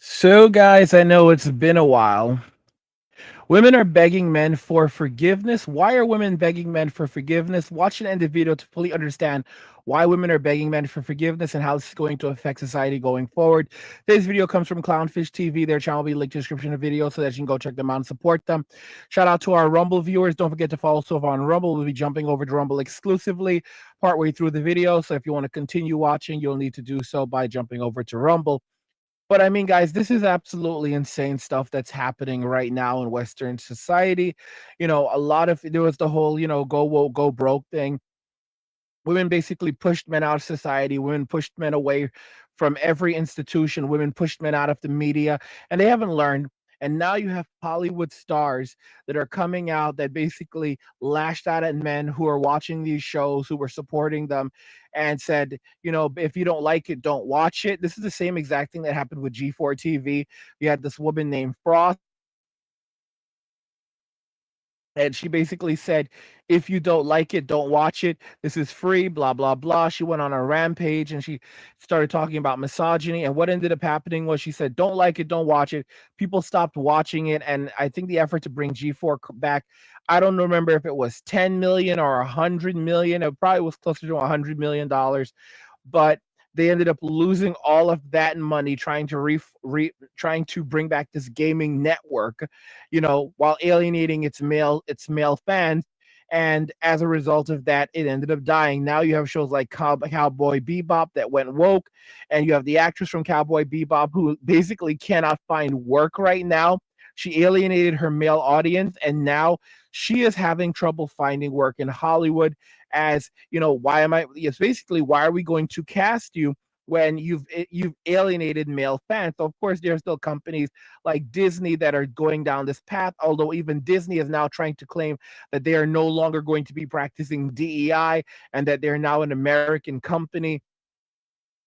So, guys, I know it's been a while. Women are begging men for forgiveness. Why are women begging men for forgiveness? Watch and end the video to fully understand why women are begging men for forgiveness and how this is going to affect society going forward. Today's video comes from Clownfish TV. Their channel will be linked in the description of the video so that you can go check them out and support them. Shout out to our Rumble viewers. Don't forget to follow us over on Rumble. We'll be jumping over to Rumble exclusively partway through the video. So if you want to continue watching, you'll need to do so by jumping over to Rumble. But I mean, guys, this is absolutely insane stuff that's happening right now in Western society. A lot of there was the whole, go woke, go broke thing. Women basically pushed men out of society. Women pushed men away from every institution. Women pushed men out of the media, and they haven't learned. And now you have Hollywood stars that are coming out that basically lashed out at men who are watching these shows, who were supporting them, and said, if you don't like it, don't watch it. This is the same exact thing that happened with G4 TV. You had this woman named Frost, and she basically said, if you don't like it, don't watch it. This is free, blah, blah, blah. She went on a rampage and she started talking about misogyny. And what ended up happening was she said, don't like it, don't watch it. People stopped watching it. And I think the effort to bring G4 back, I don't remember if it was 10 million or 100 million. It probably was closer to $100 million, but they ended up losing all of that money trying to trying to bring back this gaming network, while alienating its male fans. And as a result of that, it ended up dying. Now you have shows like Cowboy Bebop that went woke, and you have the actress from Cowboy Bebop who basically cannot find work right now. She alienated her male audience, and now she is having trouble finding work in Hollywood. As why am I? Yes, basically, why are we going to cast you when you've alienated male fans? So of course, there are still companies like Disney that are going down this path. Although even Disney is now trying to claim that they are no longer going to be practicing DEI and that they're now an American company.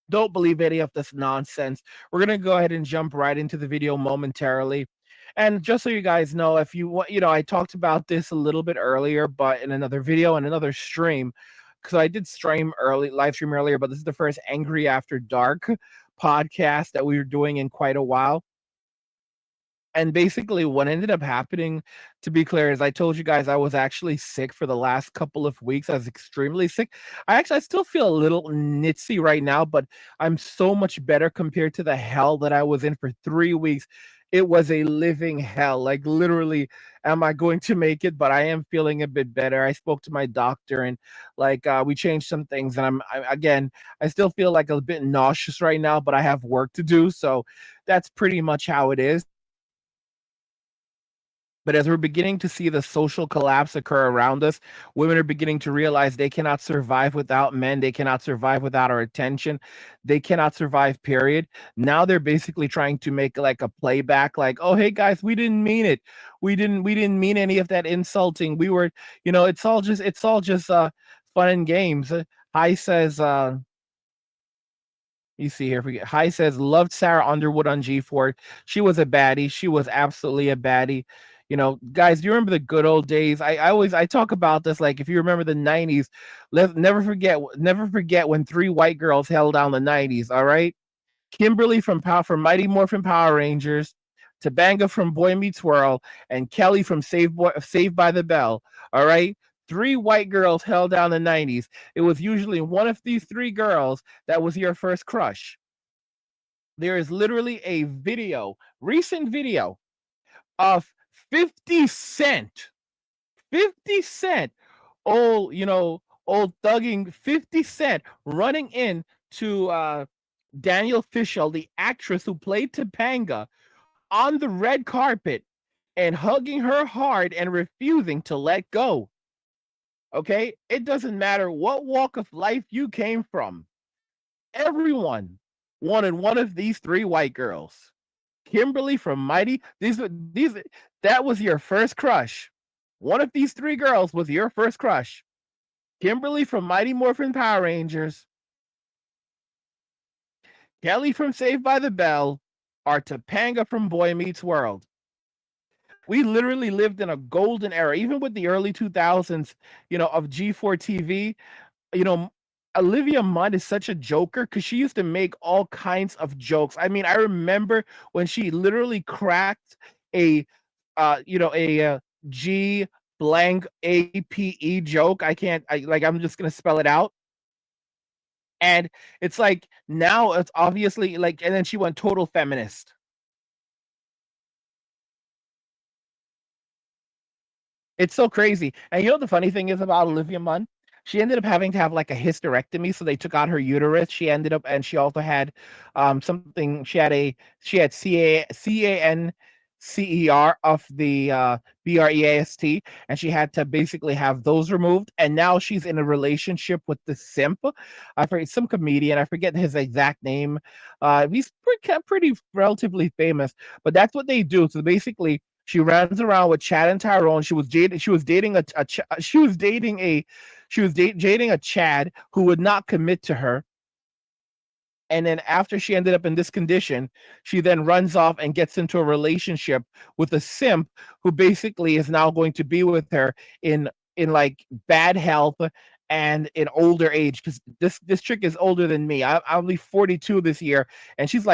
Don't believe any of this nonsense. We're going to go ahead and jump right into the video momentarily. And just so you guys know, if you want, I talked about this a little bit earlier, but in another video and another stream, because I did live stream earlier, but this is the first Angry After Dark podcast that we were doing in quite a while. And basically, what ended up happening, to be clear, is I told you guys I was actually sick for the last couple of weeks. I was extremely sick. I still feel a little nitsy right now, but I'm so much better compared to the hell that I was in for 3 weeks. It was a living hell. Like, literally, am I going to make it? But I am feeling a bit better. I spoke to my doctor, and like we changed some things. And again, I still feel like a bit nauseous right now, but I have work to do. So that's pretty much how it is. But as we're beginning to see the social collapse occur around us, women are beginning to realize they cannot survive without men. They cannot survive without our attention. They cannot survive, period. Now they're basically trying to make like a playback, like, oh, hey guys, we didn't mean it. We didn't mean any of that insulting. We were, it's all just fun and games. Hi says, you see here, forget. Hi says, loved Sarah Underwood on G4. She was a baddie. She was absolutely a baddie. Guys, do you remember the good old days? I talk about this, like, if you remember the 90s, never forget when three white girls held down the 90s, all right? Kimberly from Mighty Morphin Power Rangers, Tabanga from Boy Meets World, and Kelly from Saved by the Bell. All right, three white girls held down the '90s. It was usually one of these three girls that was your first crush. There is literally a recent video of 50 Cent, 50 Cent, old thugging 50 Cent running in to Daniel Fishel, the actress who played Topanga, on the red carpet and hugging her hard and refusing to let go. Okay? It doesn't matter what walk of life you came from. Everyone wanted one of these three white girls. Kimberly from Mighty, that was your first crush. One of these three girls was your first crush. Kimberly from Mighty Morphin Power Rangers, Kelly from Saved by the Bell, or Topanga from Boy Meets World. We literally lived in a golden era, even with the early 2000s, of G4 TV. You know, Olivia Munn is such a joker because she used to make all kinds of jokes. I mean, I remember when she literally cracked a, G blank APE joke. I'm just gonna spell it out. And it's like now it's obviously like, and then she went total feminist. It's so crazy. And you know the funny thing is about Olivia Munn? She ended up having to have like a hysterectomy, so they took out her uterus. She ended up, and she also had something. She had CANCER of the BREAST, and she had to basically have those removed. And now she's in a relationship with the simp. I forget some comedian. I forget his exact name. He's pretty relatively famous, but that's what they do. So basically, she runs around with Chad and Tyrone. She was dating a Chad who would not commit to her. And then after she ended up in this condition, she then runs off and gets into a relationship with a simp who basically is now going to be with her in like bad health and in older age, because this chick is older than me. I'll be 42 this year, and she has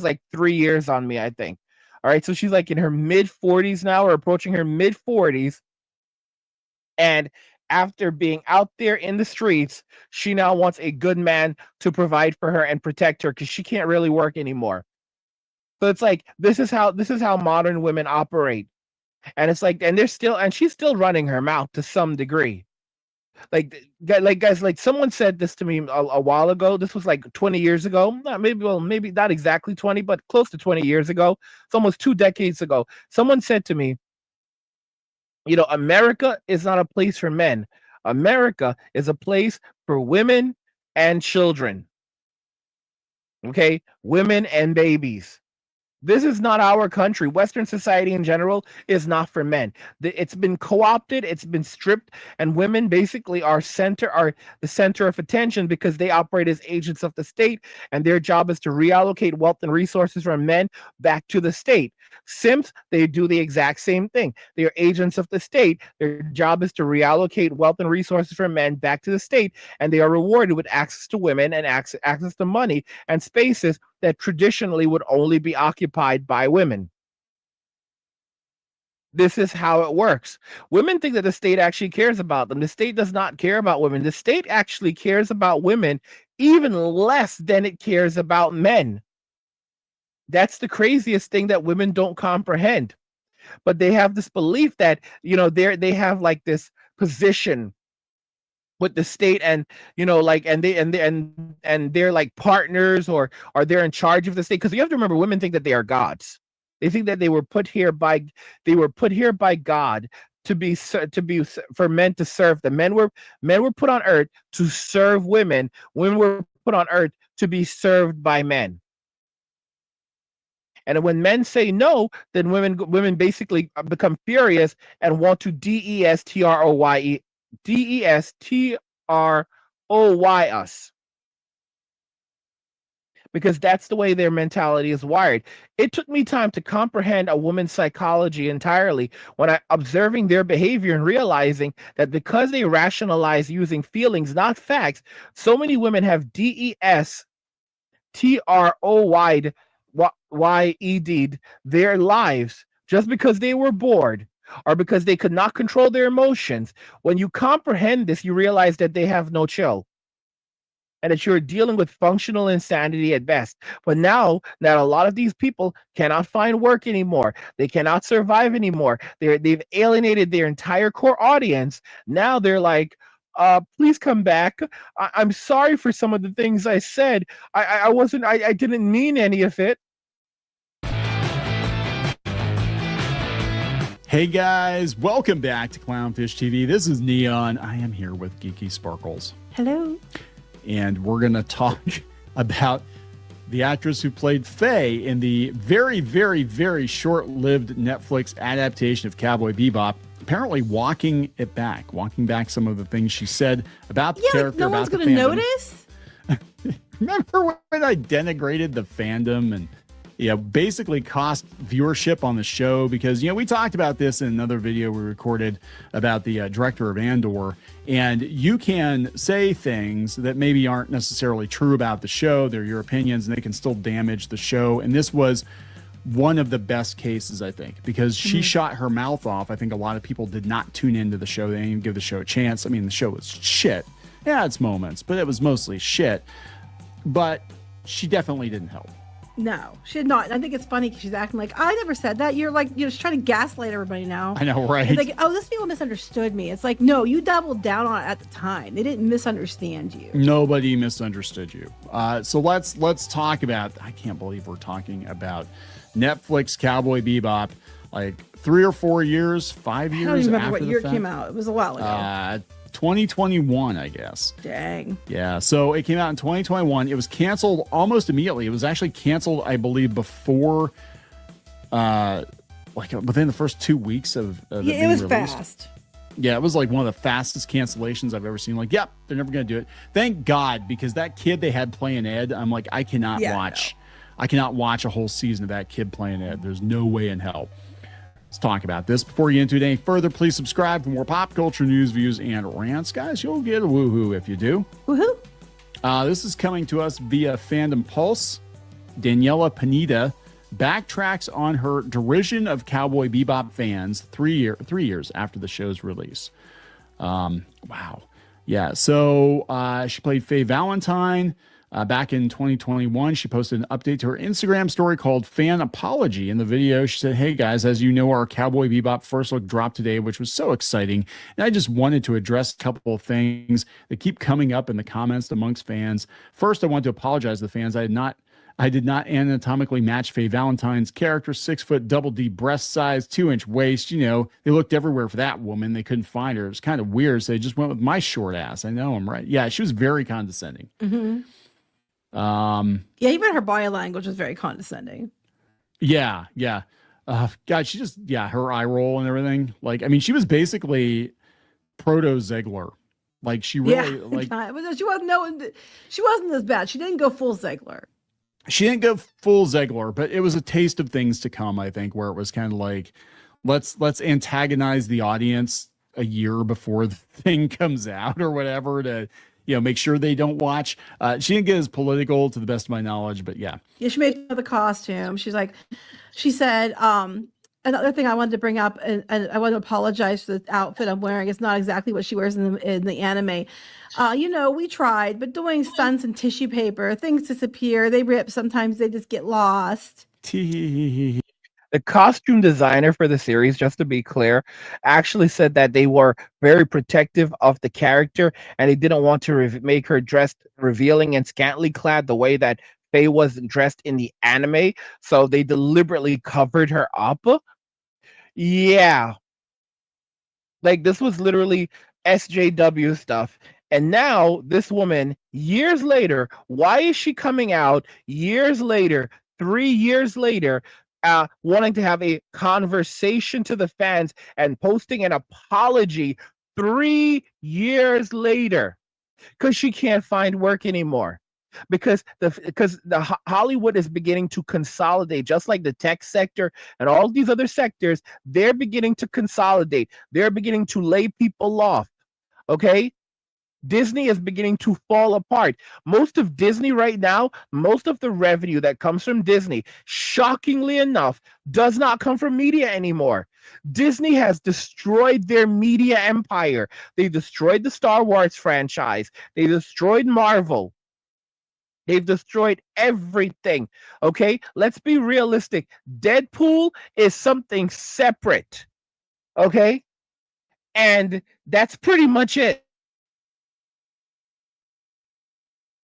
like 3 years on me, I think. All right, so she's like in her mid 40s now, or approaching her mid 40s, and after being out there in the streets, she now wants a good man to provide for her and protect her because she can't really work anymore. So it's like this is how modern women operate. And it's like, and she's still running her mouth to some degree. Like guys, like someone said this to me a while ago. This was like 20 years ago. Maybe not exactly 20, but close to 20 years ago. It's almost 2 decades ago. Someone said to me, America is not a place for men. America is a place for women and children. Okay? Women and babies. This is not our country. Western society in general is not for men. It's been co-opted, it's been stripped, and women basically are the center of attention because they operate as agents of the state, and their job is to reallocate wealth and resources from men back to the state. Simps, they do the exact same thing. They are agents of the state. Their job is to reallocate wealth and resources from men back to the state, and they are rewarded with access to women and access to money and spaces that traditionally would only be occupied by women. This is how it works. Women think that the state actually cares about them. The state does not care about women. The state actually cares about women even less than it cares about men. That's the craziest thing that women don't comprehend. But they have this belief that, they have like this position with the state, and like, and they're like partners, or they're in charge of the state, because you have to remember, women think that they are gods. They think that they were put here by God for men to serve them. Men were put on earth to serve women. Women were put on earth to be served by men. And when men say no, then women basically become furious and want to destroy us, because that's the way their mentality is wired. It took me time to comprehend a woman's psychology entirely when I observing their behavior and realizing that because they rationalize using feelings, not facts, so many women have destroyed their lives just because they were bored or because they could not control their emotions. When you comprehend this, you realize that they have no chill and that you're dealing with functional insanity at best. But now that a lot of these people cannot find work anymore, they cannot survive anymore, they've alienated their entire core audience. Now they're like, please come back. I'm sorry for some of the things I said. I didn't mean any of it. Hey guys, welcome back to Clownfish TV. This is Neon. I am here with Geeky Sparkles. Hello. And we're going to talk about the actress who played Faye in the very, very, very short-lived Netflix adaptation of Cowboy Bebop, apparently walking back some of the things she said about the character, no about one's the going to fandom. notice. Remember when I denigrated the fandom and basically cost viewership on the show because, we talked about this in another video we recorded about the director of Andor. And you can say things that maybe aren't necessarily true about the show. They're your opinions and they can still damage the show. And this was one of the best cases, I think, because she shot her mouth off. I think a lot of people did not tune into the show. They didn't even give the show a chance. I mean, the show was shit. Yeah, it's moments, but it was mostly shit. But she definitely didn't help. No, she did not. I think it's funny because she's acting like, I never said that. You're just trying to gaslight everybody now. I know, right? It's like, oh, this people misunderstood me. It's like, no, you doubled down on it at the time. They didn't misunderstand you. Nobody misunderstood you. So let's talk about, I can't believe we're talking about Netflix Cowboy Bebop, like 3 or 4 years, 5 years. I don't even remember after what year it fact. came out. It was a while ago. 2021, I guess. Dang. Yeah, so it came out in 2021. It was canceled almost immediately. It was actually canceled, I believe, before, within the first 2 weeks of it being was released. fast. Yeah, it was like one of the fastest cancellations I've ever seen. Like, yep, they're never going to do it. Thank God, because that kid they had playing Ed, I'm like, I cannot watch. No. I cannot watch a whole season of that kid playing Ed. There's no way in hell. Let's talk about this. Before you get into it any further, please subscribe for more pop culture news, views, and rants. Guys, you'll get a woohoo if you do. Woohoo. This is coming to us via Fandom Pulse. Daniela Pineda backtracks on her derision of Cowboy Bebop fans 3 years after the show's release. Wow. Yeah, so she played Faye Valentine. Back in 2021, she posted an update to her Instagram story called Fan Apology. In the video, she said, hey guys, as you know, our Cowboy Bebop first look dropped today, which was so exciting. And I just wanted to address a couple of things that keep coming up in the comments amongst fans. First, I want to apologize to the fans. I did not anatomically match Faye Valentine's character, 6 foot double D breast size, 2-inch waist. They looked everywhere for that woman. They couldn't find her. It was kind of weird. So they just went with my short ass. I know I'm right. Yeah, she was very condescending. Mm-hmm. Even her body language was very condescending. Yeah. God, she just, her eye roll and everything. Like, I mean, she was basically proto Ziegler. Like, she really, she wasn't as bad. She didn't go full Ziegler. She didn't go full Ziegler, but it was a taste of things to come, I think, where it was kind of like, let's antagonize the audience a year before the thing comes out or whatever to, make sure they don't watch. She didn't get as political to the best of my knowledge, but yeah. Yeah, she made the costume. She said, another thing I wanted to bring up, and I want to apologize for the outfit I'm wearing. It's not exactly what she wears in the anime. We tried, but doing stunts and tissue paper, things disappear, they rip, sometimes they just get lost. The costume designer for the series, just to be clear, actually said that they were very protective of the character and they didn't want to make her dressed revealing and scantily clad the way that Faye was dressed in the anime. So they deliberately covered her up. Yeah. Like, this was literally SJW stuff. And now this woman, years later, why is she coming out years later, 3 years later, wanting to have a conversation to the fans and posting an apology 3 years later? Because she can't find work anymore. Because the Hollywood is beginning to consolidate, just like the tech sector and all these other sectors. They're beginning to consolidate. They're beginning to lay people off. Okay. Disney is beginning to fall apart. Most of Disney right now, most of the revenue that comes from Disney, shockingly enough, does not come from media anymore. Disney has destroyed their media empire. They destroyed the Star Wars franchise. They destroyed Marvel. They've destroyed everything. Okay, let's be realistic. Deadpool is something separate. Okay, and that's pretty much it.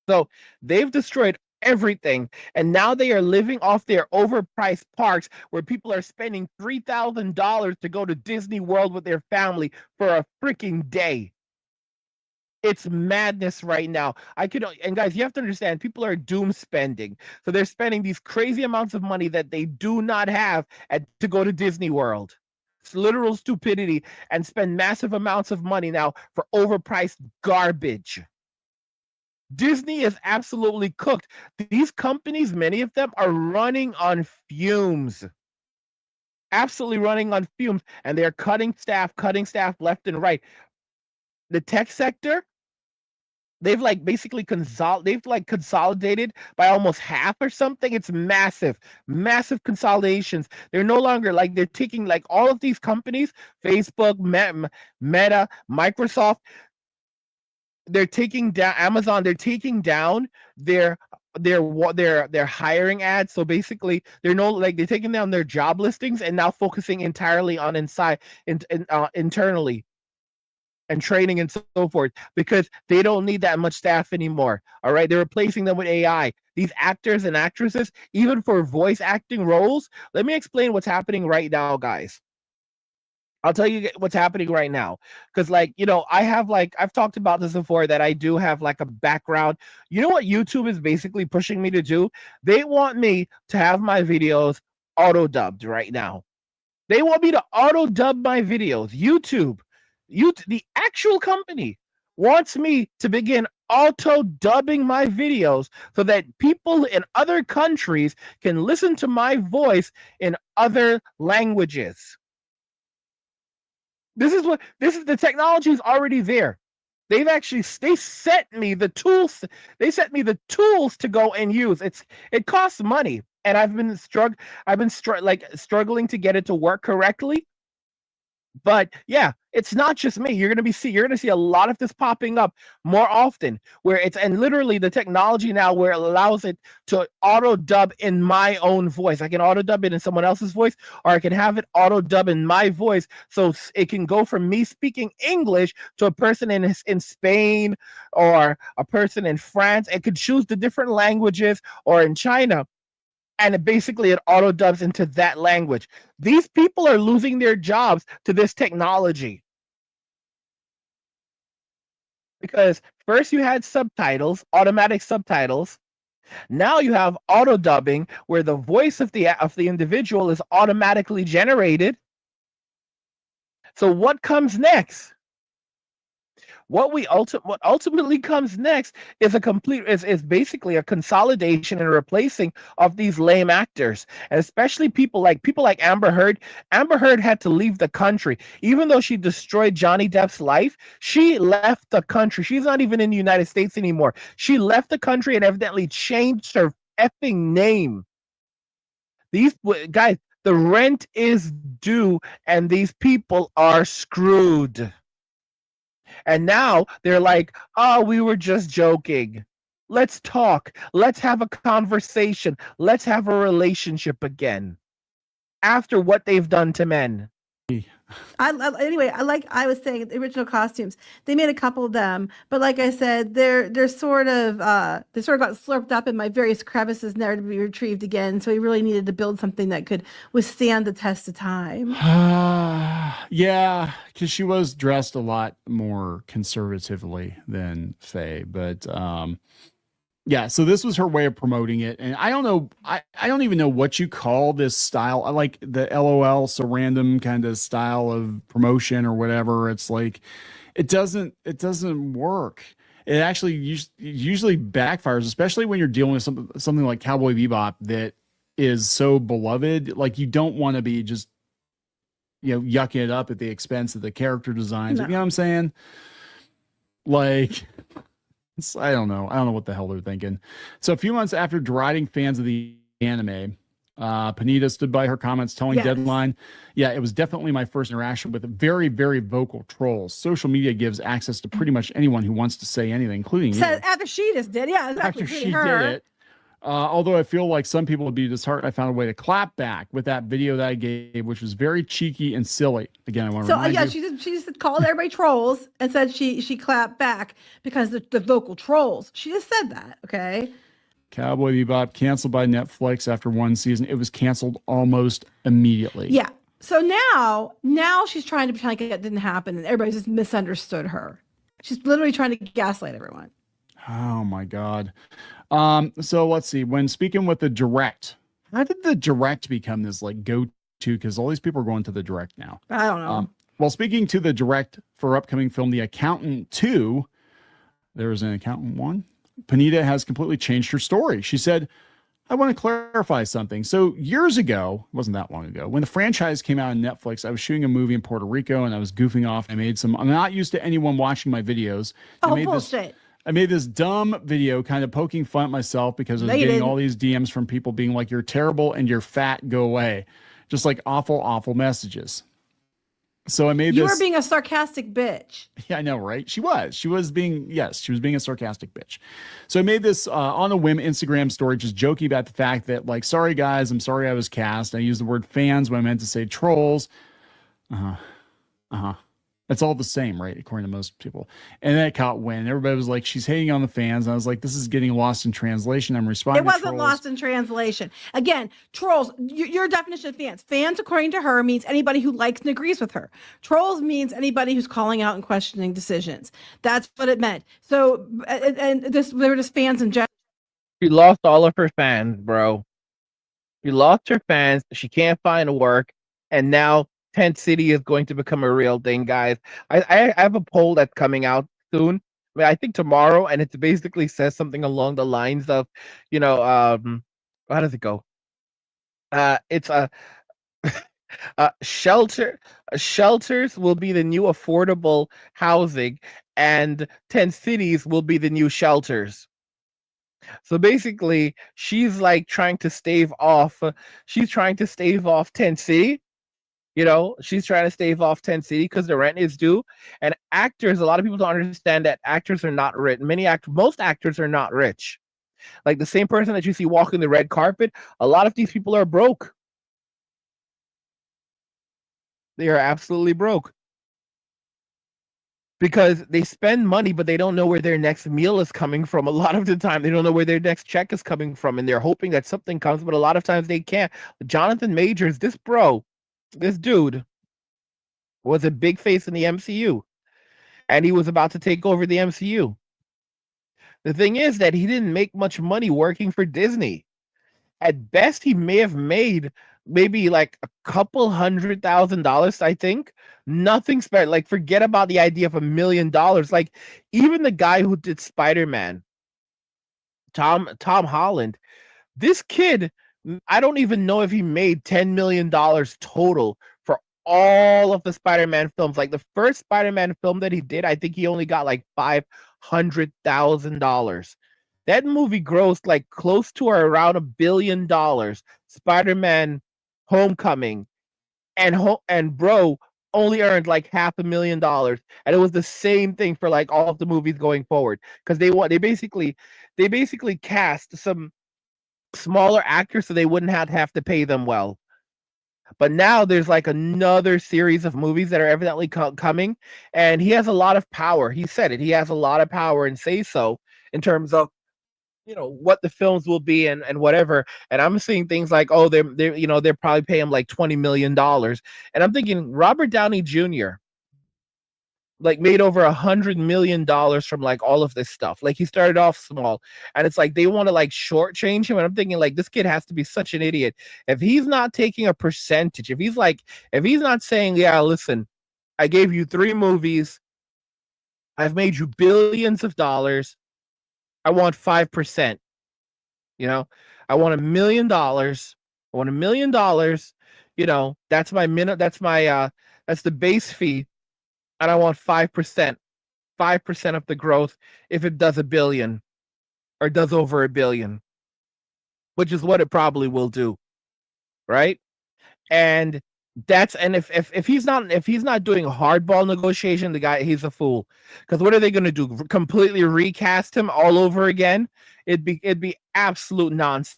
So they've destroyed everything, and now they are living off their overpriced parks where people are spending $3,000 to go to Disney World with their family for a freaking day. It's madness right now. And guys, you have to understand, people are doom spending. So they're spending these crazy amounts of money that they do not have to go to Disney World. It's literal stupidity, and spend massive amounts of money now for overpriced garbage. Disney is absolutely cooked. These companies, many of them, are running on fumes. Absolutely running on fumes, and they're cutting staff left and right. The tech sector, they've like basically consolidated by almost half or something. It's massive, massive consolidations. They're no longer like, they're taking like all of these companies, Facebook, Meta, Microsoft, they're taking down Amazon, they're taking down their hiring ads. So basically they're taking down their job listings and now focusing entirely on internally and training and so forth, because they don't need that much staff anymore. All right, they're replacing them with AI. These actors and actresses, even for voice acting roles, let me explain what's happening right now, guys. I'll tell you what's happening right now. Because, like, I've talked about this before, that I do have like a background. You know what YouTube is basically pushing me to do? They want me to have my videos auto dubbed right now. They want me to auto dub my videos. The actual company wants me to begin auto dubbing my videos so that people in other countries can listen to my voice in other languages. This is the technology is already there. They sent me the tools. They sent me the tools to go and use. It costs money, and I've been struggling to get it to work correctly. But yeah, it's not just me. You're gonna see a lot of this popping up more often, and literally the technology now where it allows it to auto dub in my own voice. I can auto dub it in someone else's voice, or I can have it auto dub in my voice, so it can go from me speaking English to a person in Spain or a person in France. It could choose the different languages, or in China, and it auto dubs into that language. These people are losing their jobs to this technology. Because first you had subtitles, automatic subtitles. Now you have auto dubbing, where the voice of the individual is automatically generated. So what comes next? What ultimately comes next is is basically a consolidation and replacing of these lame actors, and especially people like Amber Heard. Amber Heard had to leave the country, even though she destroyed Johnny Depp's life. She left the country. She's not even in the United States anymore. She left the country and evidently changed her effing name. These guys, the rent is due, and these people are screwed. And now they're like, oh, we were just joking. Let's talk. Let's have a conversation. Let's have a relationship again. After what they've done to men. Anyway, I was saying, the original costumes, they made a couple of them, but like I said, they're sort of got slurped up in my various crevices, never to be retrieved again. So we really needed to build something that could withstand the test of time. Yeah, because she was dressed a lot more conservatively than Faye, but yeah, so this was her way of promoting it. And I don't know, I don't even know what you call this style. I like the LOL, so random kind of style of promotion or whatever. It's like, it doesn't work. It actually usually backfires, especially when you're dealing with something like Cowboy Bebop that is so beloved. Like, you don't want to be just, yucking it up at the expense of the character designs. No. You know what I'm saying? Like, I don't know what the hell they're thinking. So a few months after deriding fans of the anime, Panita stood by her comments, telling Deadline, yeah, it was definitely my first interaction with very, very vocal trolls. Social media gives access to pretty much anyone who wants to say anything, including you. After she just did, yeah, exactly. After she did it. Although I feel like some people would be disheartened, I found a way to clap back with that video that I gave, which was very cheeky and silly. Again, I want to remind you. She just called everybody trolls and said she clapped back because the vocal trolls. She just said that, okay? Cowboy Bebop canceled by Netflix after one season. It was canceled almost immediately. Yeah. So now she's trying to pretend like it didn't happen, and everybody just misunderstood her. She's literally trying to gaslight everyone. Oh my God. So let's see. When speaking with the Direct, how did the Direct become this like go-to? Because all these people are going to the Direct now. I don't know. While speaking to the Direct for upcoming film The Accountant 2, there was an Accountant 1. Panita has completely changed her story. She said, I want to clarify something. So years ago, it wasn't that long ago, when the franchise came out on Netflix, I was shooting a movie in Puerto Rico and I was goofing off. I'm not used to anyone watching my videos. Oh, bullshit. I made this dumb video kind of poking fun at myself because I was getting all these DMs from people being like, you're terrible and you're fat, go away. Just like awful, awful messages. So I made You were being a sarcastic bitch. Yeah, I know, right? She was being a sarcastic bitch. So I made this on a whim Instagram story, just joking about the fact that, like, sorry guys, I'm sorry I was cast. I used the word fans when I meant to say trolls. It's all the same, right? According to most people. And that caught wind. Everybody was like, she's hating on the fans. And I was like, this is getting lost in translation. I'm responding. It wasn't lost in translation. Again, trolls, your definition of fans. Fans, according to her, means anybody who likes and agrees with her. Trolls means anybody who's calling out and questioning decisions. That's what it meant. So, they were just fans in general. She lost all of her fans, bro. She lost her fans. She can't find work. And now Tent City is going to become a real thing, guys. I have a poll that's coming out soon. I think tomorrow, and it basically says something along the lines of, how does it go? It's a shelters will be the new affordable housing, and tent cities will be the new shelters. So basically, she's like trying to stave off. She's trying to stave off tent city. She's trying to stave off tent city because the rent is due. And actors, a lot of people don't understand that actors are not rich. Most actors are not rich. Like the same person that you see walking the red carpet, a lot of these people are broke. They are absolutely broke. Because they spend money, but they don't know where their next meal is coming from. A lot of the time, they don't know where their next check is coming from, and they're hoping that something comes, but a lot of times they can't. Jonathan Majors, this dude was a big face in the MCU, and he was about to take over the MCU. The thing is that he didn't make much money working for Disney. At best, he may have made maybe like a couple $100,000, I think. Nothing special. Like, forget about the idea of $1 million. Like, even the guy who did Spider-Man, Tom Holland, this kid, I don't even know if he made $10 million total for all of the Spider-Man films. Like the first Spider-Man film that he did, I think he only got like $500,000. That movie grossed like close to or around $1 billion. Spider-Man Homecoming and bro only earned like $500,000, and it was the same thing for like all of the movies going forward because they basically cast some smaller actors so they wouldn't have to pay them well. But now there's like another series of movies that are evidently coming, and he has a lot of power. He said it. He has a lot of power and say so in terms of what the films will be and whatever. And I'm seeing things like, oh, they're probably paying him like $20 million, and I'm thinking Robert Downey Jr. like made over $100 million from like all of this stuff. Like he started off small, and it's like they want to like shortchange him. And I'm thinking like this kid has to be such an idiot if he's not taking a percentage. If he's not saying, yeah, listen, I gave you 3 movies, I've made you billions of dollars, I want 5%. I want $1 million. I want $1 million. That's my that's the base fee, and I want 5%. 5% of the growth if it does $1 billion or does over $1 billion, which is what it probably will do, right? And if he's not doing hardball negotiation, the guy, he's a fool. Because what are they going to do? Completely recast him all over again? It'd be absolute nonsense,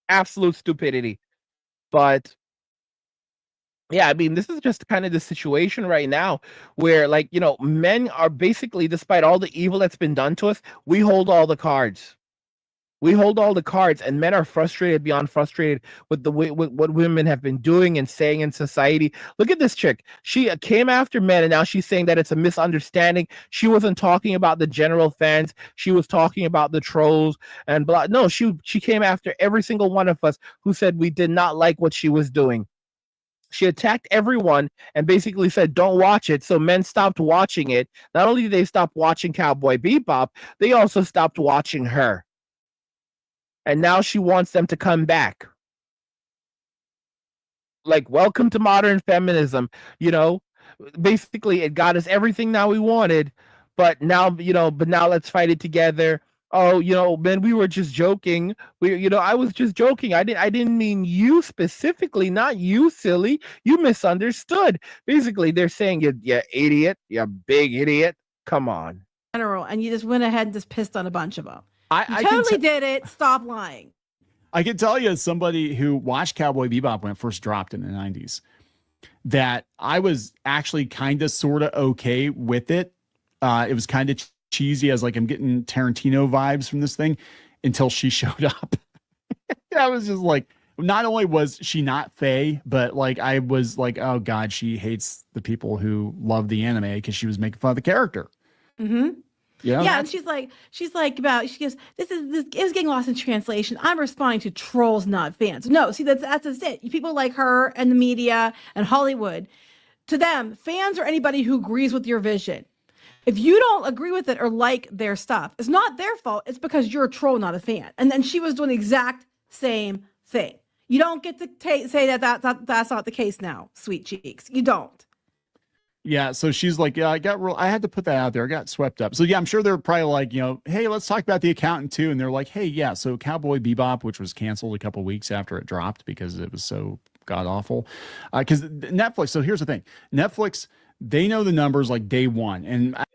absolute stupidity. But yeah, I mean, this is just kind of the situation right now where, like, men are basically, despite all the evil that's been done to us, we hold all the cards. We hold all the cards, and men are frustrated beyond frustrated with the way with what women have been doing and saying in society. Look at this chick. She came after men, and now she's saying that it's a misunderstanding. She wasn't talking about the general fans. She was talking about the trolls and blah. No, she came after every single one of us who said we did not like what she was doing. She attacked everyone and basically said, "Don't watch it." So men stopped watching it. Not only did they stop watching Cowboy Bebop, they also stopped watching her. And now she wants them to come back. Like, welcome to modern feminism. You know, basically, it got us everything now we wanted, but now, but now let's fight it together. Oh, man, we were just joking. I was just joking. I didn't mean you specifically, not you, silly. You misunderstood. Basically, they're saying you idiot, you big idiot. Come on. General, and you just went ahead and just pissed on a bunch of them. I totally did it. Stop lying. I can tell you, as somebody who watched Cowboy Bebop when it first dropped in the 90s, that I was actually kind of sort of okay with it. It was kind of cheesy, as like I'm getting Tarantino vibes from this thing, until she showed up. I was just like, not only was she not Faye, but like I was like, oh God, she hates the people who love the anime because she was making fun of the character. Mm-hmm. Yeah, and she's like she goes, this is getting lost in translation. I'm responding to trolls, not fans. No, see, that's it. People like her and the media and Hollywood, to them, fans are anybody who agrees with your vision. If you don't agree with it or like their stuff, it's not their fault. It's because you're a troll, not a fan. And then she was doing the exact same thing. You don't get to say that's not the case now, sweet cheeks. You don't. Yeah, so she's like, yeah, I had to put that out there. I got swept up. So yeah, I'm sure they're probably like, hey, let's talk about The Accountant too. And they're like, hey, yeah, so Cowboy Bebop, which was canceled a couple of weeks after it dropped because it was so god awful. Because Netflix. So here's the thing, Netflix, they know the numbers like day one. And guys,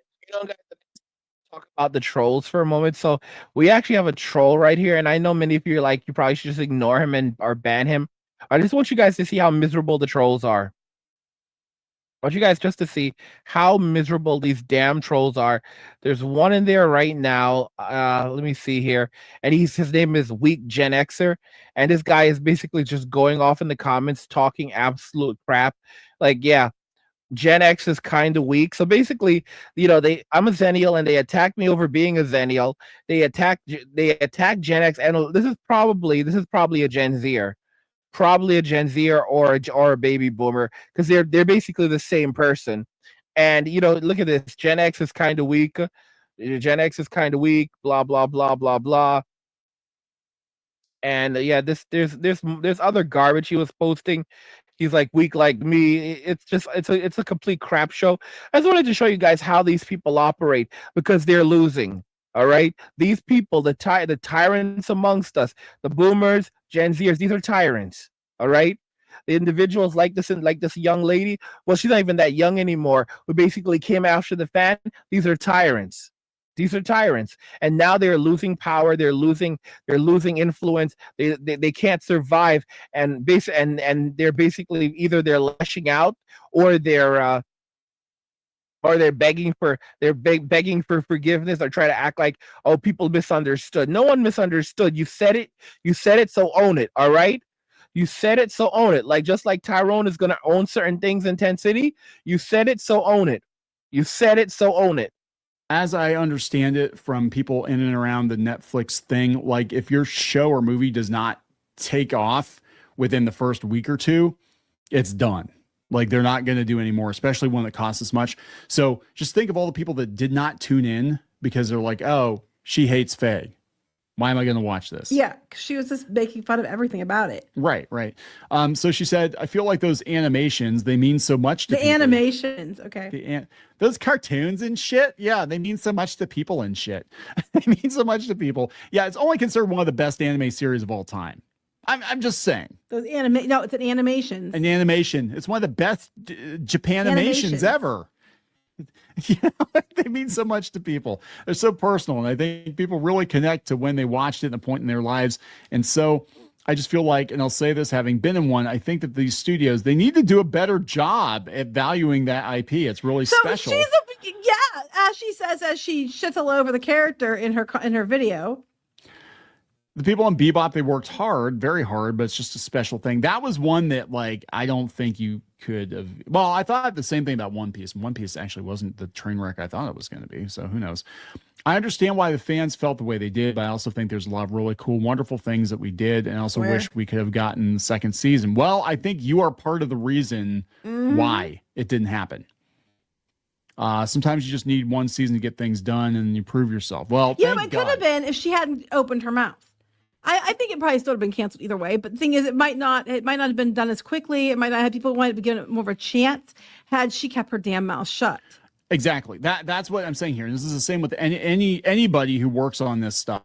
talk about the trolls for a moment. So we actually have a troll right here, and I know many of you are like, you probably should just ignore him or ban him. I just want you guys to see how miserable the trolls are. I want you guys just to see how miserable these damn trolls are. There's one in there right now. Let me see here. And his name is Weak Gen Xer. And this guy is basically just going off in the comments talking absolute crap. Like, yeah, Gen X is kind of weak. So basically, I'm a Zennial and they attack me over being a Zennial. They attack Gen X, and this is probably a Gen Zer. Probably a Gen Z or a baby boomer, because they're basically the same person. And look at this. Gen X is kind of weak. Gen X is kind of weak. Blah blah blah blah blah. And yeah, there's other garbage he was posting. He's like, weak like me. It's a complete crap show. I just wanted to show you guys how these people operate, because they're losing. All right, these people, the tyrants amongst us, the boomers, Gen Zers, these are tyrants. All right, the individuals like this young lady. Well, she's not even that young anymore. Who basically came after the fan. These are tyrants. These are tyrants, and now they're losing power. They're losing influence. They can't survive, and they're basically either they're lashing out or they're begging for forgiveness, or try to act like, oh, people misunderstood. No one misunderstood. You said it, so own it. All right, you said it, so own it. Like, just like Tyrone is going to own certain things in 10 City, you said it, so own it. You said it, so own it. As I understand it from people in and around the Netflix thing, like if your show or movie does not take off within the first week or two, it's done. Like, they're not going to do any more, especially one that costs as much. So just think of all the people that did not tune in because they're like, oh, she hates Faye. Why am I going to watch this? Yeah, because she was just making fun of everything about it. Right. So she said, I feel like those animations, they mean so much to people. Animations, okay. Those cartoons and shit, yeah, they mean so much to people and shit. They mean so much to people. Yeah, it's only considered one of the best anime series of all time. I'm just saying. Those no, it's an animation. An animation. It's one of the best Japan animations ever. They mean so much to people. They're so personal, and I think people really connect to when they watched it at a point in their lives. And so I just feel like, and I'll say this, having been in one, I think that these studios, they need to do a better job at valuing that IP. It's really special. As she says, as she shits all over the character in her video. The people on Bebop, they worked hard, very hard, but it's just a special thing. That was one that, like, I don't think you could have. Well, I thought the same thing about One Piece. One Piece actually wasn't the train wreck I thought it was going to be. So who knows? I understand why the fans felt the way they did, but I also think there's a lot of really cool, wonderful things that we did, and I also wish we could have gotten the second season. Well, I think you are part of the reason why it didn't happen. Sometimes you just need one season to get things done and you prove yourself. Well, yeah, but it could have been if she hadn't opened her mouth. I think it probably still would have been canceled either way. But the thing is, it might not have been done as quickly. It might not have people wanted to give it more of a chance had she kept her damn mouth shut. Exactly. That's what I'm saying here. This is the same with anybody who works on this stuff.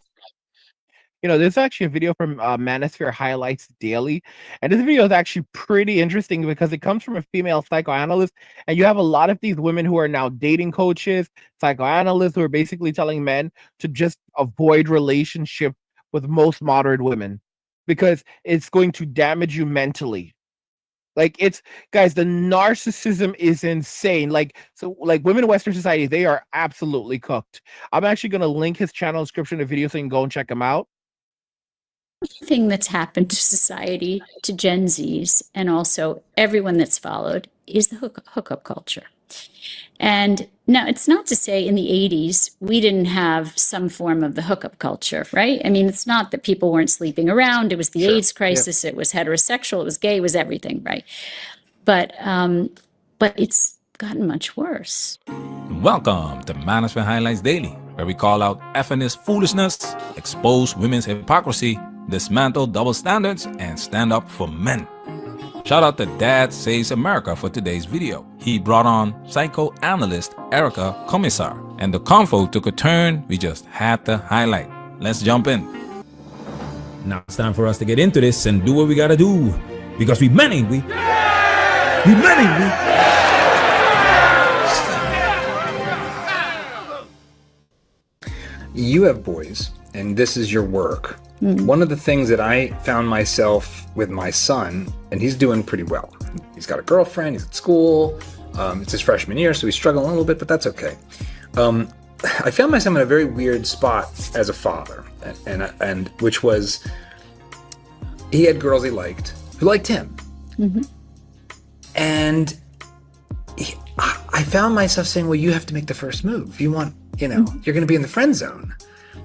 You know, there's actually a video from Manosphere Highlights Daily, and this video is actually pretty interesting because it comes from a female psychoanalyst, and you have a lot of these women who are now dating coaches, psychoanalysts who are basically telling men to just avoid relationship with most modern women because it's going to damage you mentally. Like, it's, guys, the narcissism is insane. Like, so like women in Western society, they are absolutely cooked. I'm actually going to link his channel description of video so you can go and check him out. Thing that's happened to society, to Gen Zs, and also everyone that's followed is the hookup culture. And now it's not to say in the 80s we didn't have some form of the hookup culture, right? I mean, it's not that people weren't sleeping around. It was the AIDS crisis. It was heterosexual. It was gay. It was everything, right? But it's gotten much worse. Welcome to Manosphere Highlights Daily, where we call out FNS foolishness, expose women's hypocrisy, dismantle double standards, and stand up for men. Shout out to Dad Says America for today's video. He brought on psychoanalyst Erica Commissar, and the convo took a turn we just had to highlight. Let's jump in. Now it's time for us to get into this and do what we gotta do. Because we many, we many. You have boys, and this is your work. One of the things that I found myself with my son, and he's doing pretty well. He's got a girlfriend, he's at school, it's his freshman year, so he's struggling a little bit, but that's okay. I found myself in a very weird spot as a father, and which was, he had girls he liked, who liked him. And I found myself saying, well, you have to make the first move. You want, you're going to be in the friend zone.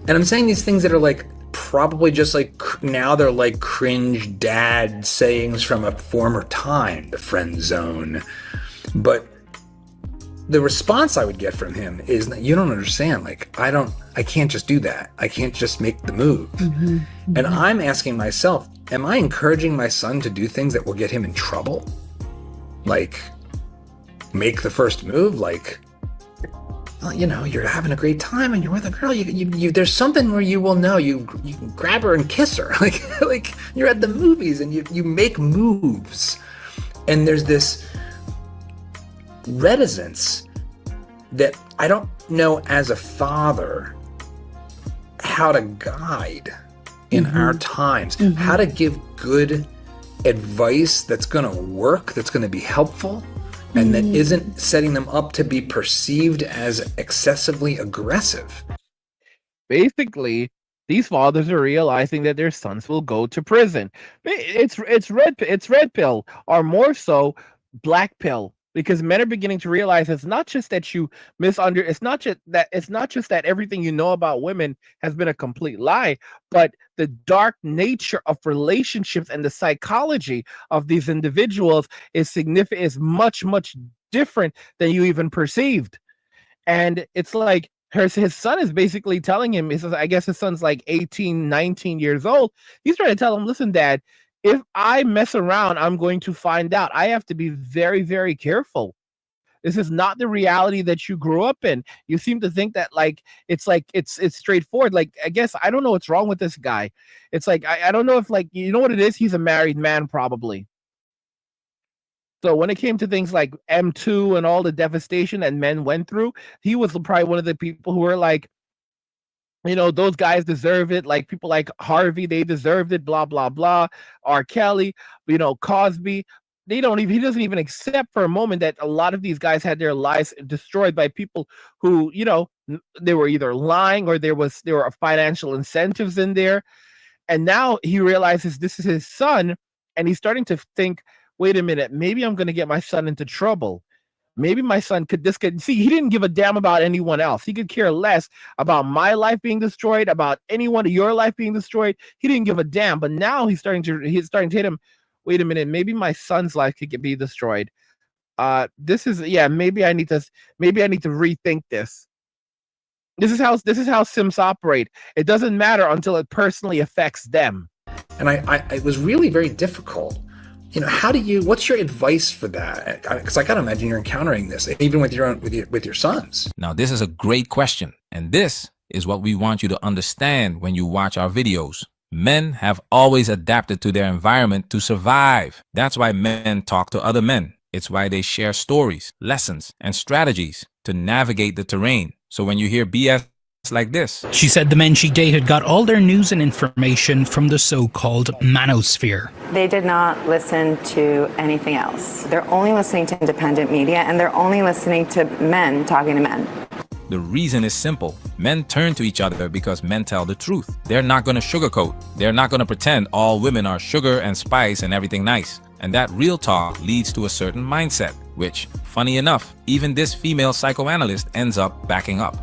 And I'm saying these things that are like, probably just like, now they're like cringe dad sayings from a former time, the friend zone. But the response I would get from him is that you don't understand. Like, I can't just do that. I can't just make the move. And I'm asking myself, am I encouraging my son to do things that will get him in trouble? Like, make the first move? Like, well, you're having a great time and you're with a girl. You there's something where you will know. You can grab her and kiss her. Like you're at the movies and you make moves. And there's this reticence that I don't know as a father how to guide in our times, how to give good advice that's going to work, that's going to be helpful, and that isn't setting them up to be perceived as excessively aggressive. Basically, these fathers are realizing that their sons will go to prison. It's red pill, or more so, black pill, because men are beginning to realize it's not just that it's not just that everything you know about women has been a complete lie, but the dark nature of relationships and the psychology of these individuals is much different than you even perceived. And it's like his son is basically telling him, I guess his son's like 18, 19 years old. He's trying to tell him, listen, Dad, if I mess around, I'm going to find out. I have to be very, very careful. This is not the reality that you grew up in. You seem to think that it's straightforward. Like, I guess I don't know what's wrong with this guy. It's like I don't know if, like, you know what it is? He's a married man, probably. So when it came to things like M2 and all the devastation that men went through, he was probably one of the people who were like, those guys deserve it. Like people like Harvey, they deserved it, blah, blah, blah. R. Kelly, Cosby. He doesn't even accept for a moment that a lot of these guys had their lives destroyed by people who, they were either lying or there were financial incentives in there. And now he realizes this is his son, and he's starting to think, wait a minute, maybe I'm going to get my son into trouble. Maybe my son could see, he didn't give a damn about anyone else. He could care less about my life being destroyed, about anyone of your life being destroyed. He didn't give a damn. But now he's starting to hit him. Wait a minute, maybe my son's life could be destroyed. This is, yeah, maybe I need to rethink this. This is how Sims operate. It doesn't matter until it personally affects them. And it was really very difficult. What's your advice for that? Because I gotta imagine you're encountering this even with your sons. Now, this is a great question, and this is what we want you to understand when you watch our videos. Men have always adapted to their environment to survive. That's why men talk to other men. It's why they share stories, lessons, and strategies to navigate the terrain. So when you hear BS like this. She said the men she dated got all their news and information from the so-called manosphere. They did not listen to anything else. They're only listening to independent media, and they're only listening to men talking to men. The reason is simple. Men turn to each other because men tell the truth. They're not going to sugarcoat. They're not going to pretend all women are sugar and spice and everything nice. And that real talk leads to a certain mindset, which, funny enough, even this female psychoanalyst ends up backing up.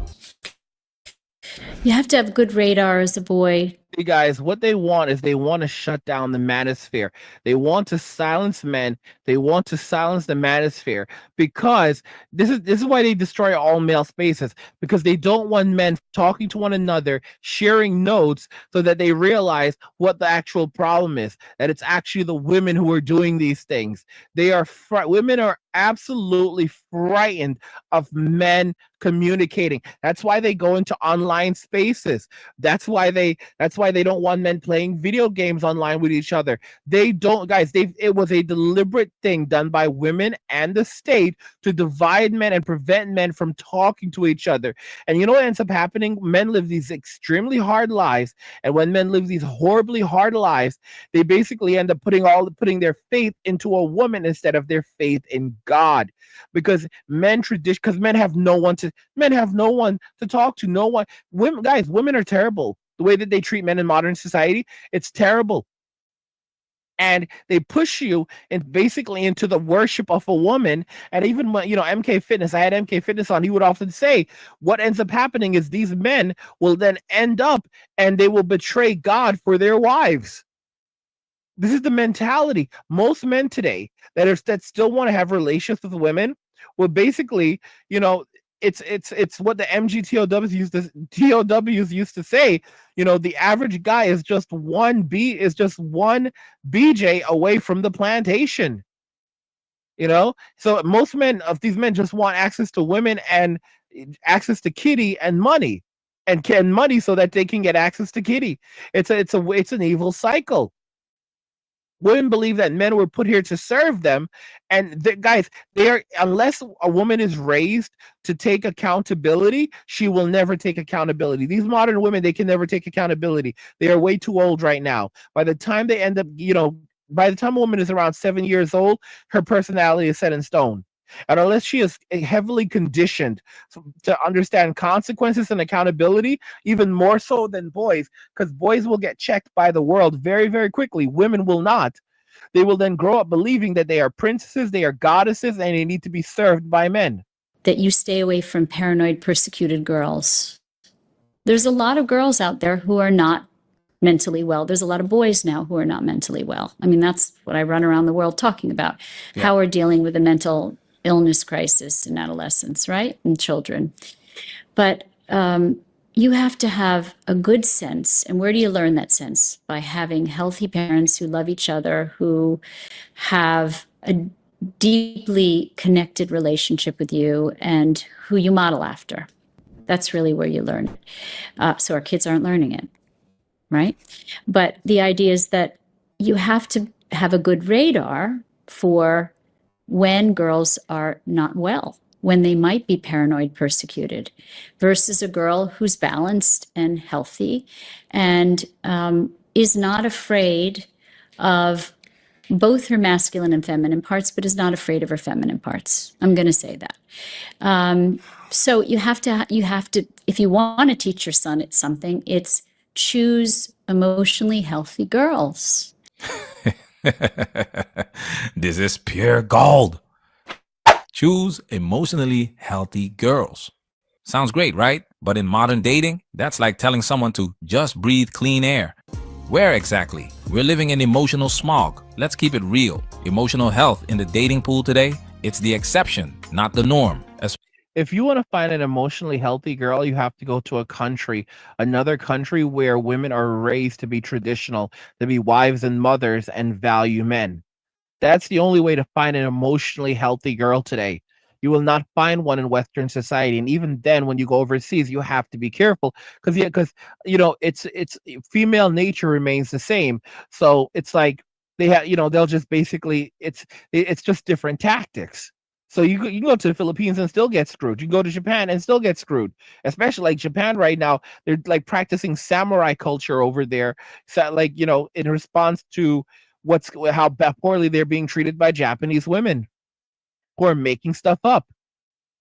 You have to have good radar as a boy. You guys, what they want is they want to shut down the manosphere. They want to silence men. They want to silence the manosphere because this is why they destroy all male spaces, because they don't want men talking to one another, sharing notes, so that they realize what the actual problem is, that it's actually the women who are doing these things. Women are absolutely frightened of men communicating. That's why they go into online spaces. That's why they don't want men playing video games online with each other. They don't, guys. It was a deliberate thing done by women and the state to divide men and prevent men from talking to each other. And you know what ends up happening? Men live these extremely hard lives, and when men live these horribly hard lives, they basically end up putting their faith into a woman instead of their faith in God, because men have no one to talk to. No one. Women are terrible. The way that they treat men in modern society, it's terrible. And they push you basically into the worship of a woman. And even when, MK Fitness, I had MK Fitness on, he would often say, what ends up happening is these men will then end up and they will betray God for their wives. This is the mentality. Most men today that still want to have relations with women will basically, it's what the MGTOWs used to say. The average guy is just one BJ away from the plantation. So most of these men just want access to women and access to kitty and money, and money so that they can get access to kitty. It's an evil cycle. Women believe that men were put here to serve them, and guys, unless a woman is raised to take accountability, she will never take accountability. These modern women, they can never take accountability. They are way too old right now. By the time they end up, by the time a woman is around 7 years old, her personality is set in stone. And unless she is heavily conditioned to understand consequences and accountability, even more so than boys, because boys will get checked by the world very, very quickly. Women will not. They will then grow up believing that they are princesses, they are goddesses, and they need to be served by men. That you stay away from paranoid, persecuted girls. There's a lot of girls out there who are not mentally well. There's a lot of boys now who are not mentally well. I mean, that's what I run around the world talking about. Yeah. How we're dealing with a mental illness crisis in adolescents, right? And children. But you have to have a good sense. And where do you learn that sense? By having healthy parents who love each other, who have a deeply connected relationship with you, and who you model after. That's really where you learn it. So our kids aren't learning it, right? But the idea is that you have to have a good radar for when girls are not well, when they might be paranoid, persecuted, versus a girl who's balanced and healthy and is not afraid of both her masculine and feminine parts, but is not afraid of her feminine parts. I'm going to say that. So you have to, if you want to teach your son something, it's choose emotionally healthy girls. This is pure gold. Choose emotionally healthy girls. Sounds great, right? But in modern dating, that's like telling someone to just breathe clean air. Where exactly? We're living in emotional smog. Let's keep it real. Emotional health in the dating pool today, it's the exception, not the norm. If you want to find an emotionally healthy girl, you have to go to another country where women are raised to be traditional, to be wives and mothers and value men. That's the only way to find an emotionally healthy girl today. You will not find one in Western society, and even then, when you go overseas, you have to be careful because it's female nature remains the same. So it's like they'll just basically it's just different tactics. So you can go to the Philippines and still get screwed. You can go to Japan and still get screwed. Especially like Japan right now, they're like practicing samurai culture over there. So like in response to how poorly they're being treated by Japanese women who are making stuff up.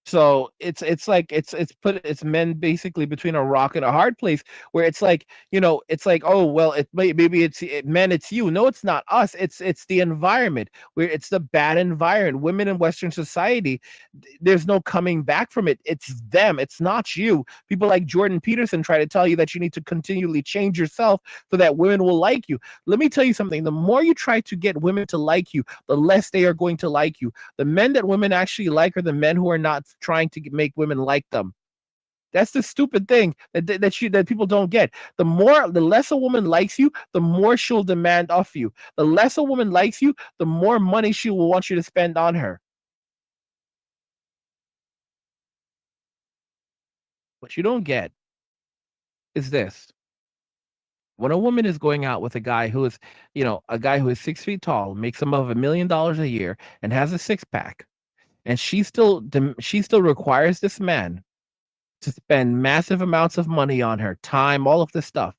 So it's like it's men basically between a rock and a hard place where it's like it's like, oh well, maybe men, it's you. No, it's not us. It's the environment where it's the bad environment. Women in Western society, there's no coming back from it. It's them. It's not you. People like Jordan Peterson try to tell you that you need to continually change yourself so that women will like you. Let me tell you something. The more you try to get women to like you, the less they are going to like you. The men that women actually like are the men who are not trying to make women like them. That's the stupid thing that people don't get. The less a woman likes you, the more she'll demand of you. The less a woman likes you, the more money she will want you to spend on her. What you don't get is this. When a woman is going out with a guy who is, a guy who is 6 feet tall, makes above $1 million a year, and has a six pack, and she still requires this man to spend massive amounts of money on her, time, all of this stuff.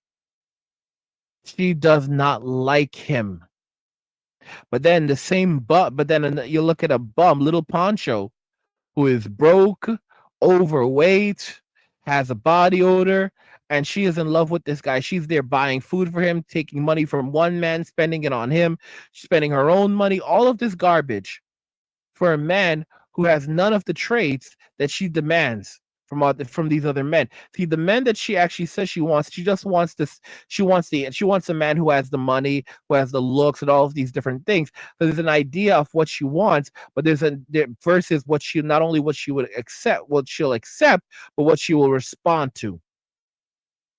She does not like him. But then you look at a bum, little Poncho, who is broke, overweight, has a body odor, and she is in love with this guy. She's there buying food for him, taking money from one man, spending it on him, spending her own money, all of this garbage for a man who has none of the traits that she demands from these other men. See, the men that she actually says she wants, she just wants this. She wants a man who has the money, who has the looks, and all of these different things. So there's an idea of what she wants, but versus what she not only what she would accept, what she'll accept, but what she will respond to.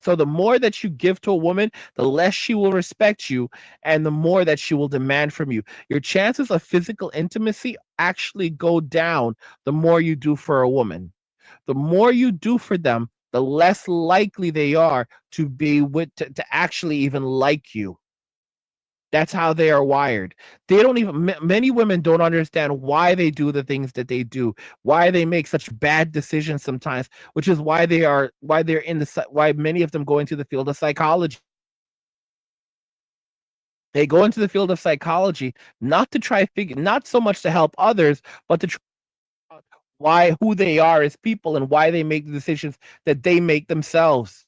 So the more that you give to a woman, the less she will respect you and the more that she will demand from you. Your chances of physical intimacy actually go down the more you do for a woman. The more you do for them, the less likely they are to to actually even like you. That's how they are wired. They don't even many women don't understand why they do the things that they do, why they make such bad decisions sometimes, which is why many of them go into the field of psychology. They go into the field of psychology not to not so much to help others, but to try out who they are as people and why they make the decisions that they make themselves.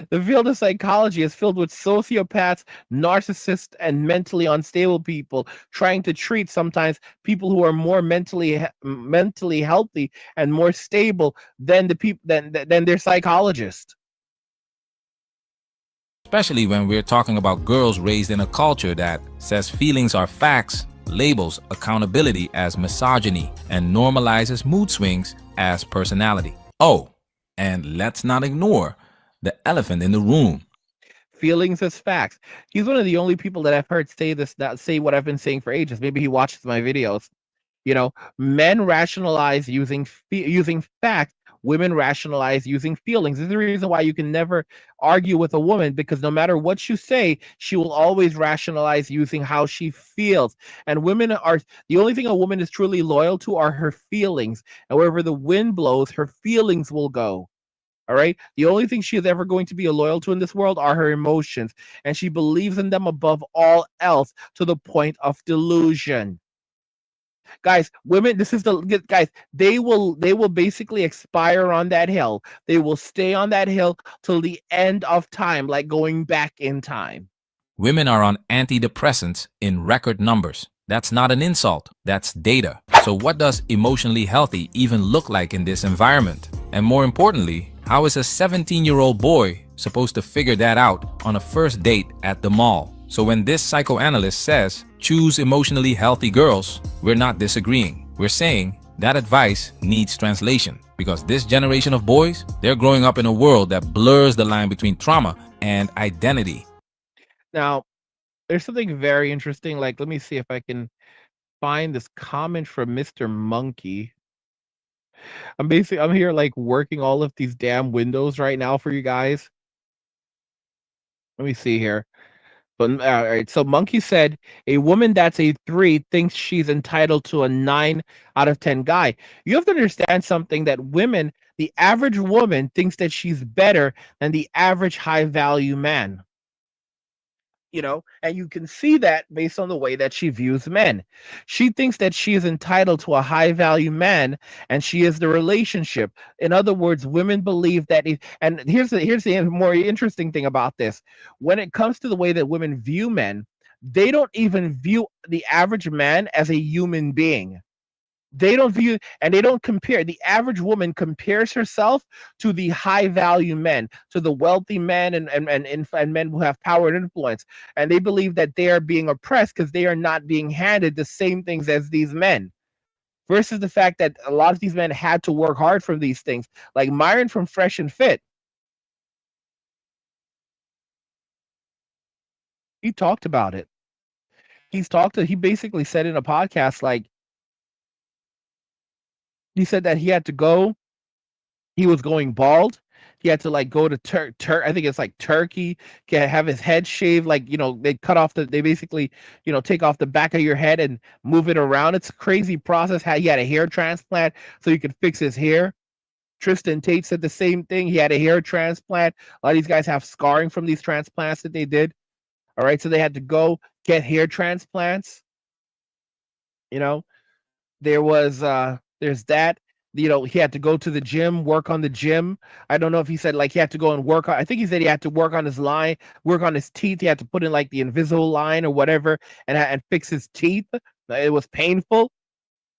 The field of psychology is filled with sociopaths, narcissists, and mentally unstable people trying to treat sometimes people who are more mentally healthy and more stable than than their psychologist. Especially when we're talking about girls raised in a culture that says feelings are facts, labels accountability as misogyny, and normalizes mood swings as personality. Oh, and let's not ignore the elephant in the room. Feelings as facts. He's one of the only people that I've heard say what I've been saying for ages. Maybe he watches my videos. Men rationalize using facts. Women rationalize using feelings. This is the reason why you can never argue with a woman, because no matter what you say, she will always rationalize using how she feels. And women are the only thing a woman is truly loyal to are her feelings. And wherever the wind blows, her feelings will go. All right. The only thing she is ever going to be loyal to in this world are her emotions. And she believes in them above all else to the point of delusion. Guys, women, guys, they will basically expire on that hill. They will stay on that hill till the end of time, like going back in time. Women are on antidepressants in record numbers. That's not an insult, that's data. So what does emotionally healthy even look like in this environment? And more importantly, how is a 17-year-old boy supposed to figure that out on a first date at the mall? So when this psychoanalyst says, choose emotionally healthy girls, we're not disagreeing. We're saying that advice needs translation, because this generation of boys, they're growing up in a world that blurs the line between trauma and identity. Now, there's something very interesting. Like, let me see if I can find this comment from Mr. Monkey. I'm here like working all of these damn windows right now for you guys. Let me see here. But all right, so Monkey said a woman that's a 3 thinks she's entitled to a 9 out of 10 guy. You have to understand something, that women, the average woman thinks that she's better than the average high value man. And you can see that based on the way that she views men. She thinks that she is entitled to a high value man, and she is the relationship. In other words, women believe that and here's the more interesting thing about this. When it comes to the way that women view men, they don't even view the average man as a human being. They don't view, and they don't compare. The average woman compares herself to the high value men, to the wealthy men, and men who have power and influence. And they believe that they are being oppressed because they are not being handed the same things as these men. Versus the fact that a lot of these men had to work hard for these things. Like Myron from Fresh and Fit. He talked about it. He basically said in a podcast, like, he said that he had to go. He was going bald. He had to like go to I think it's like Turkey, have his head shaved. Like, they basically, take off the back of your head and move it around. It's a crazy process. How he had a hair transplant so he could fix his hair. Tristan Tate said the same thing. He had a hair transplant. A lot of these guys have scarring from these transplants that they did. All right. So they had to go get hair transplants. There was there's that. He had to go to the gym, work on the gym. I don't know if he said like he had to go and work on, I think he said he had to work on his line, work on his teeth. He had to put in like the invisible line or whatever, and fix his teeth. It was painful.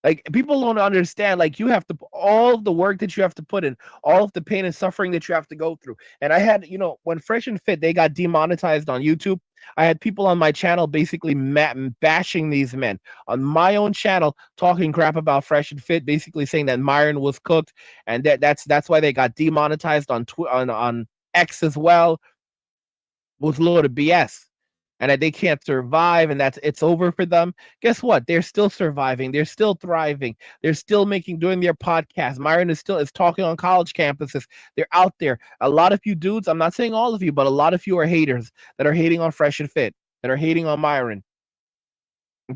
Like, people don't understand, like, you have to, all of the work that you have to put in, all of the pain and suffering that you have to go through. And I had, when Fresh and Fit, they got demonetized on YouTube. I had people on my channel basically bashing these men on my own channel, talking crap about Fresh and Fit, basically saying that Myron was cooked, and that's why they got demonetized on X as well. Was a load of BS. And that they can't survive, and it's over for them. Guess what? They're still surviving. They're still thriving. They're still doing their podcast. Myron is talking on college campuses. They're out there. A lot of you dudes, I'm not saying all of you, but a lot of you are haters that are hating on Fresh and Fit, that are hating on Myron.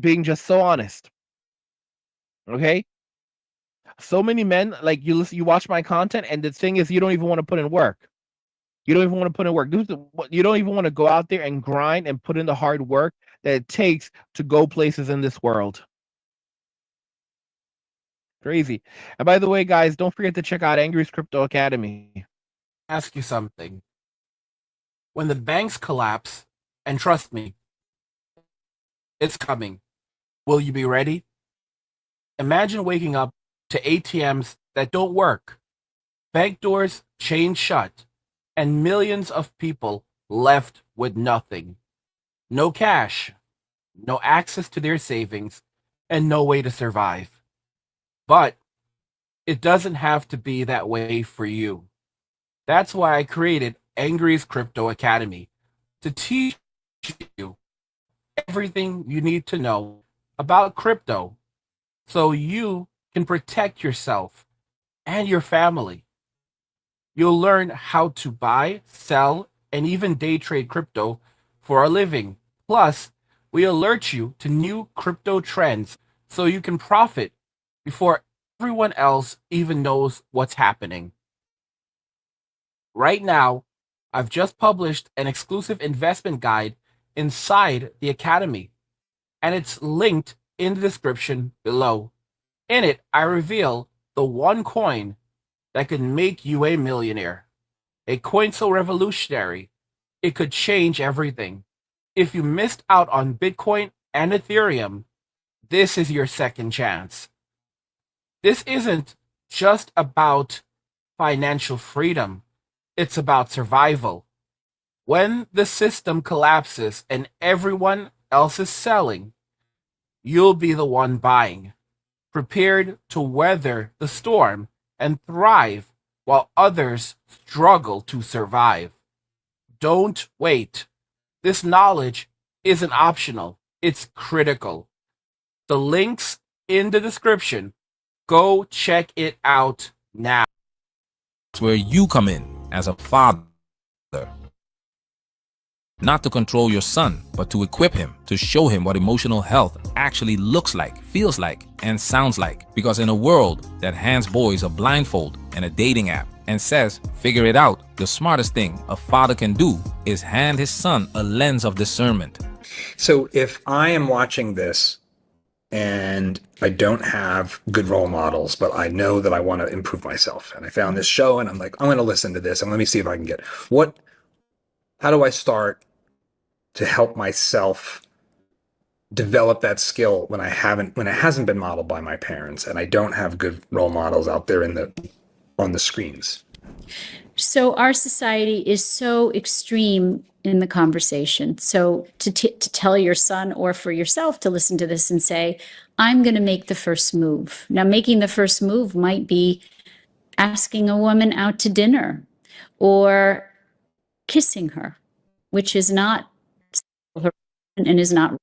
Being just so honest. Okay? So many men, like, you watch my content, and the thing is, you don't even want to put in work. You don't even want to put in work. You don't even want to go out there and grind and put in the hard work that it takes to go places in this world. Crazy. And by the way, guys, don't forget to check out Angry's Crypto Academy. Ask you something. When the banks collapse, and trust me, it's coming, will you be ready? Imagine waking up to ATMs that don't work, bank doors chained shut, and millions of people left with nothing. No cash, no access to their savings, and no way to survive. But it doesn't have to be that way for you. That's why I created Angry's Crypto Academy, to teach you everything you need to know about crypto so you can protect yourself and your family. You'll learn how to buy, sell, and even day trade crypto for a living. Plus, we alert you to new crypto trends so you can profit before everyone else even knows what's happening. Right now, I've just published an exclusive investment guide inside the Academy, and it's linked in the description below. In it, I reveal the one coin that could make you a millionaire. A coin so revolutionary, it could change everything. If you missed out on Bitcoin and Ethereum, this is your second chance. This isn't just about financial freedom, it's about survival. When the system collapses and everyone else is selling, you'll be the one buying, prepared to weather the storm and thrive while others struggle to survive. Don't wait. This knowledge isn't optional, it's critical. The link's in the description. Go check it out now. It's where you come in as a father. Not to control your son, but to equip him, to show him what emotional health actually looks like, feels like, and sounds like. Because in a world that hands boys a blindfold and a dating app and says, figure it out, the smartest thing a father can do is hand his son a lens of discernment. So if I am watching this and I don't have good role models, but I know that I want to improve myself, and I found this show and I'm like, I'm going to listen to this and let me see if I can get how do I start to help myself develop that skill when it hasn't been modeled by my parents and I don't have good role models out there on the screens? So our society is so extreme in the conversation. So to tell your son or for yourself to listen to this and say, I'm going to make the first move. Now, making the first move might be asking a woman out to dinner or kissing her, which is not and is not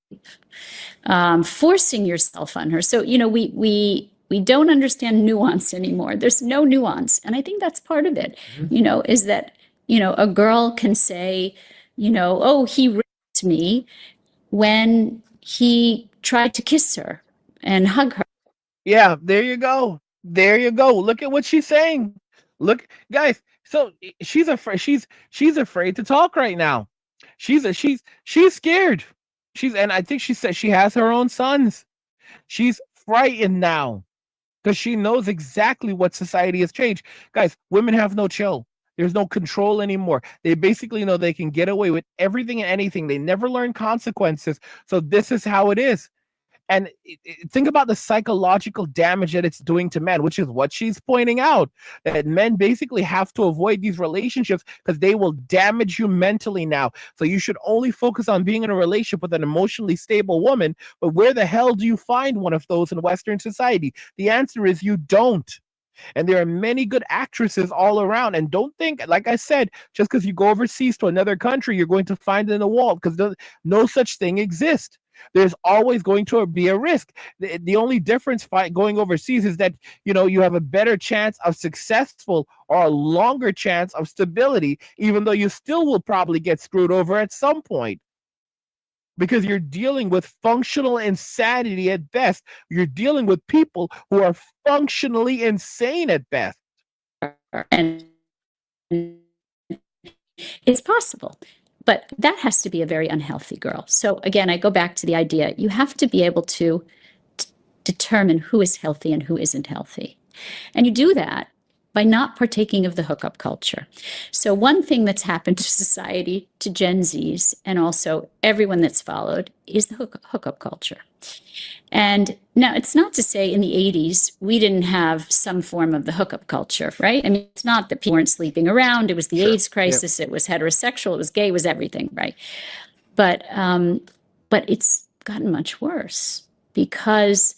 forcing yourself on her. So, we don't understand nuance anymore. There's no nuance. And I think that's part of it, is that, a girl can say, oh, he raped me when he tried to kiss her and hug her. Yeah, there you go. There you go. Look at what she's saying. Look, guys. So she's afraid. She's afraid to talk right now. She's scared. And I think she said she has her own sons. She's frightened now because she knows exactly what society has changed. Guys, women have no chill. There's no control anymore. They basically know they can get away with everything and anything. They never learn consequences. So this is how it is. And think about the psychological damage that it's doing to men, which is what she's pointing out, that men basically have to avoid these relationships because they will damage you mentally now. So you should only focus on being in a relationship with an emotionally stable woman. But where the hell do you find one of those in Western society? The answer is you don't. And there are many good actresses all around. And don't think, like I said, just because you go overseas to another country, you're going to find it in the wall, because no such thing exists. There's always going to be a risk. The only difference going overseas is that, you have a better chance of successful or a longer chance of stability, even though you still will probably get screwed over at some point. Because you're dealing with functional insanity at best. You're dealing with people who are functionally insane at best. And it's possible. But that has to be a very unhealthy girl. So again, I go back to the idea, you have to be able to determine who is healthy and who isn't healthy. And you do that by not partaking of the hookup culture. So one thing that's happened to society, to Gen Zs, and also everyone that's followed, is the hookup culture. And now it's not to say in the 80s, we didn't have some form of the hookup culture, right? I mean, it's not that people weren't sleeping around. It was the AIDS crisis. Yep. It was heterosexual. It was gay. It was everything, right? But it's gotten much worse because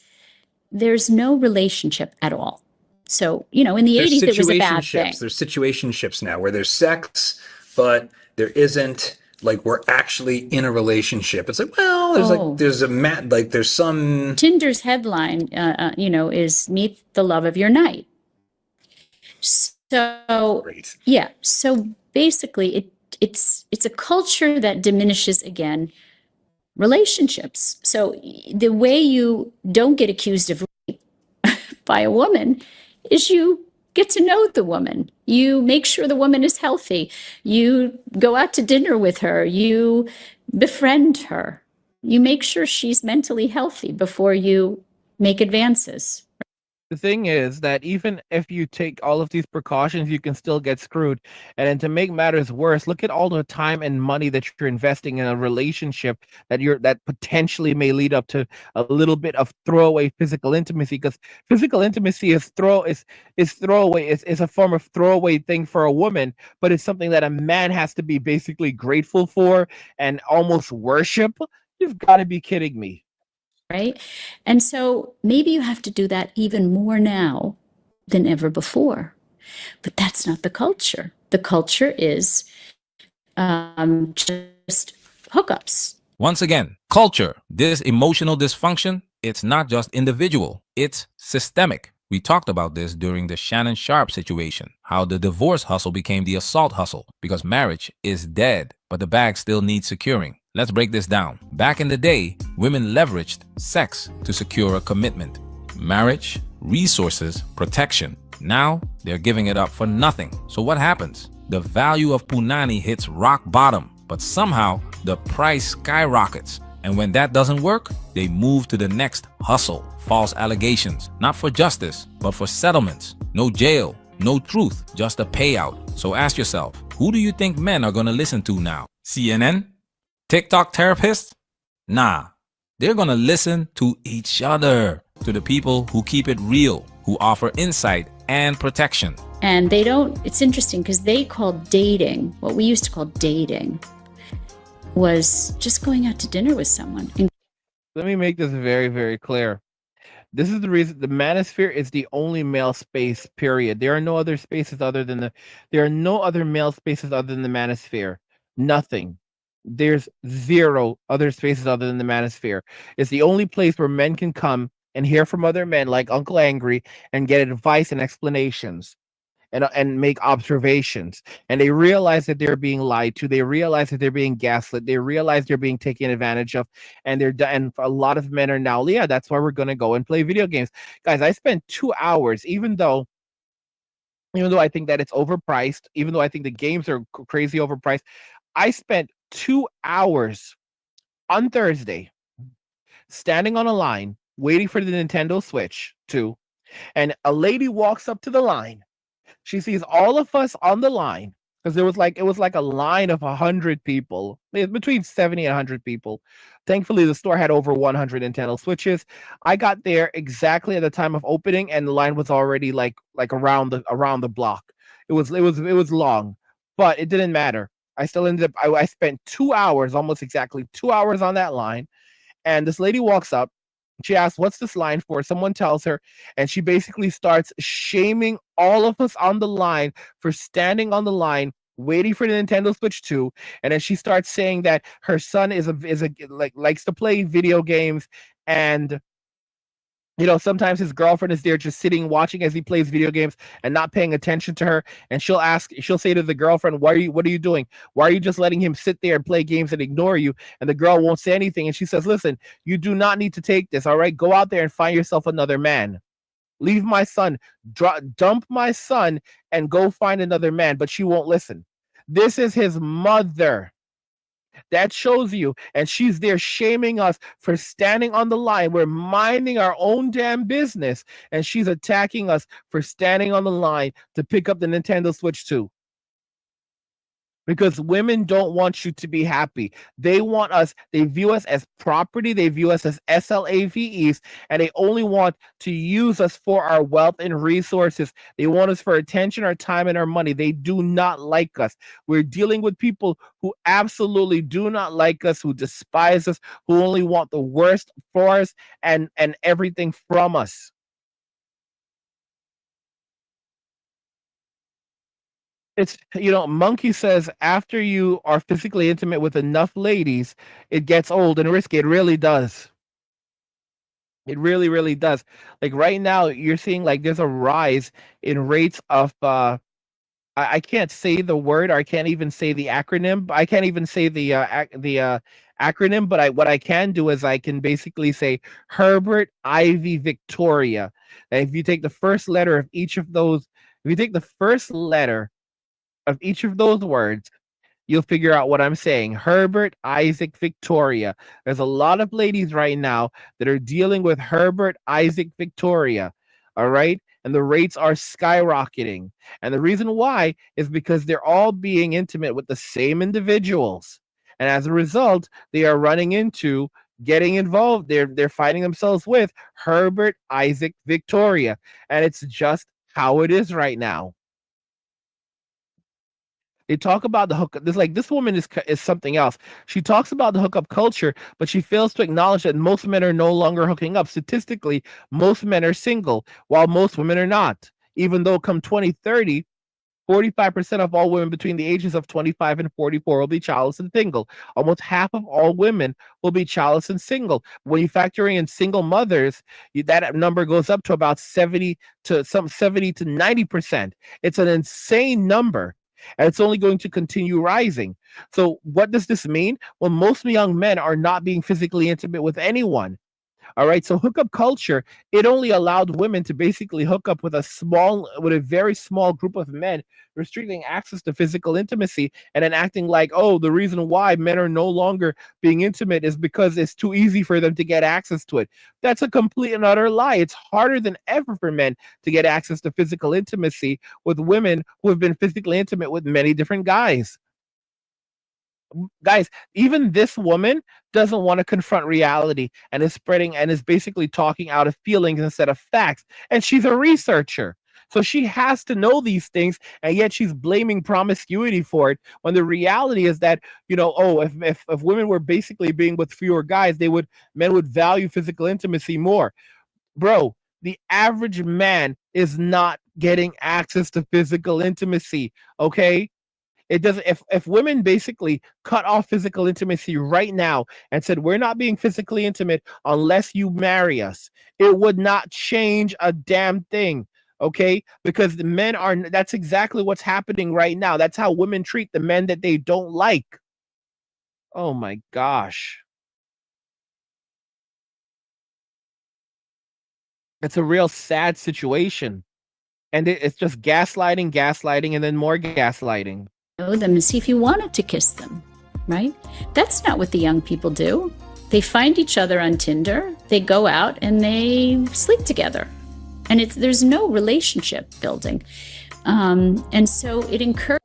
there's no relationship at all. So, in the 80s, it was a bad thing. There's situationships now where there's sex, but there isn't, like, we're actually in a relationship. It's like, well, there's some. Tinder's headline, is meet the love of your night. So, great. Yeah. So basically it's a culture that diminishes, again, relationships. So the way you don't get accused of rape by a woman is you get to know the woman. You make sure the woman is healthy. You go out to dinner with her. You befriend her. You make sure she's mentally healthy before you make advances. The thing is that even if you take all of these precautions, you can still get screwed. And then to make matters worse, look at all the time and money that you're investing in a relationship that potentially may lead up to a little bit of throwaway physical intimacy. Because physical intimacy is throwaway. Is a form of throwaway thing for a woman, but it's something that a man has to be basically grateful for and almost worship. You've got to be kidding me. Right? And so maybe you have to do that even more now than ever before. But that's not the culture. The culture is just hookups. Once again, culture, this emotional dysfunction, it's not just individual, it's systemic. We talked about this during the Shannon Sharp situation, how the divorce hustle became the assault hustle because marriage is dead, but the bag still needs securing. Let's break this down. Back in the day, women leveraged sex to secure a commitment. Marriage, resources, protection. Now, they're giving it up for nothing. So what happens? The value of punani hits rock bottom, but somehow the price skyrockets. And when that doesn't work, they move to the next hustle. False allegations, not for justice, but for settlements. No jail, no truth, just a payout. So ask yourself, who do you think men are gonna listen to now? CNN? TikTok therapists? Nah, they're gonna listen to each other, to the people who keep it real, who offer insight and protection. And they don't, it's interesting because they call dating, what we used to call dating, was just going out to dinner with someone. Let me make this very, very clear. This is the reason the manosphere is the only male space, period. There are no other spaces other than there are no other male spaces other than the manosphere. Nothing. There's zero other spaces other than the manosphere. It's the only place where men can come and hear from other men like Uncle Angry and get advice and explanations and make observations. And they realize that they're being lied to. They realize that they're being gaslit. They realize they're being taken advantage of. And and a lot of men are now, yeah, that's why we're going to go and play video games. Guys, I spent 2 hours, even though I think that it's overpriced, even though I think the games are crazy overpriced, I spent 2 hours on Thursday standing on a line waiting for the Nintendo Switch 2, and a lady walks up to the line. She sees all of us on the line because it was like a line of 100 people, between 70 and 100 people. Thankfully, the store had over 100 Nintendo Switches. I got there exactly at the time of opening, and the line was already like around the block. It was long, but it didn't matter. I still ended up. I spent 2 hours, almost exactly 2 hours on that line, and this lady walks up. She asks, "What's this line for?" Someone tells her, and she basically starts shaming all of us on the line for standing on the line waiting for the Nintendo Switch 2. And then she starts saying that her son likes to play video games, and sometimes his girlfriend is there just sitting watching as he plays video games and not paying attention to her. And she'll say to the girlfriend, what are you doing? Why are you just letting him sit there and play games and ignore you? And the girl won't say anything. And she says, "Listen, you do not need to take this. All right, go out there and find yourself another man. Leave my son, dump my son and go find another man." But she won't listen. This is his mother. That shows you. And she's there shaming us for standing on the line. We're minding our own damn business, and she's attacking us for standing on the line to pick up the Nintendo Switch 2. Because women don't want you to be happy. They view us as property. They view us as SLAVEs, and they only want to use us for our wealth and resources. They want us for attention, our time, and our money. They do not like us. We're dealing with people who absolutely do not like us, who despise us, who only want the worst for us and everything from us. It's Monkey says after you are physically intimate with enough ladies, it gets old and risky. It really does. It really, really does. Like right now, you're seeing like there's a rise in rates of I can't say the word, or I can't even say the acronym. I can't even say the acronym, but what I can do is I can basically say Herbert Ivy Victoria. And if you take the first letter of each of those, if you take the first letter of each of those words, you'll figure out what I'm saying. Herbert Isaac Victoria. There's a lot of ladies right now that are dealing with Herbert Isaac Victoria. All right. And the rates are skyrocketing. And the reason why is because they're all being intimate with the same individuals. And as a result, they are running into getting involved. They're finding themselves with Herbert, Isaac, Victoria. And it's just how it is right now. They talk about the hookup. This woman is something else. She talks about the hookup culture, but she fails to acknowledge that most men are no longer hooking up. Statistically, most men are single, while most women are not. Even though come 2030, 45% of all women between the ages of 25 and 44 will be childless and single. Almost half of all women will be childless and single. When you factor in single mothers, that number goes up to about 70 to 90%. It's an insane number. And it's only going to continue rising. So, what does this mean? Well, most young men are not being physically intimate with anyone. All right. So hookup culture, it only allowed women to basically hook up with a very small group of men, restricting access to physical intimacy and then acting like, oh, the reason why men are no longer being intimate is because it's too easy for them to get access to it. That's a complete and utter lie. It's harder than ever for men to get access to physical intimacy with women who have been physically intimate with many different guys. Guys, even this woman doesn't want to confront reality and is basically talking out of feelings instead of facts. And she's a researcher. So she has to know these things, and yet she's blaming promiscuity for it. When the reality is that, if women were basically being with fewer guys, men would value physical intimacy more. Bro, the average man is not getting access to physical intimacy. Okay, it doesn't. If women basically cut off physical intimacy right now and said we're not being physically intimate unless you marry us, it would not change a damn thing. Okay, because the men are. That's exactly what's happening right now. That's how women treat the men that they don't like. Oh my gosh. It's a real sad situation. And it's just gaslighting, and then more gaslighting. Know them and see if you wanted to kiss them, right? That's not what the young people do. They find each other on Tinder, they go out and they sleep together. And there's no relationship building. And so it encourages.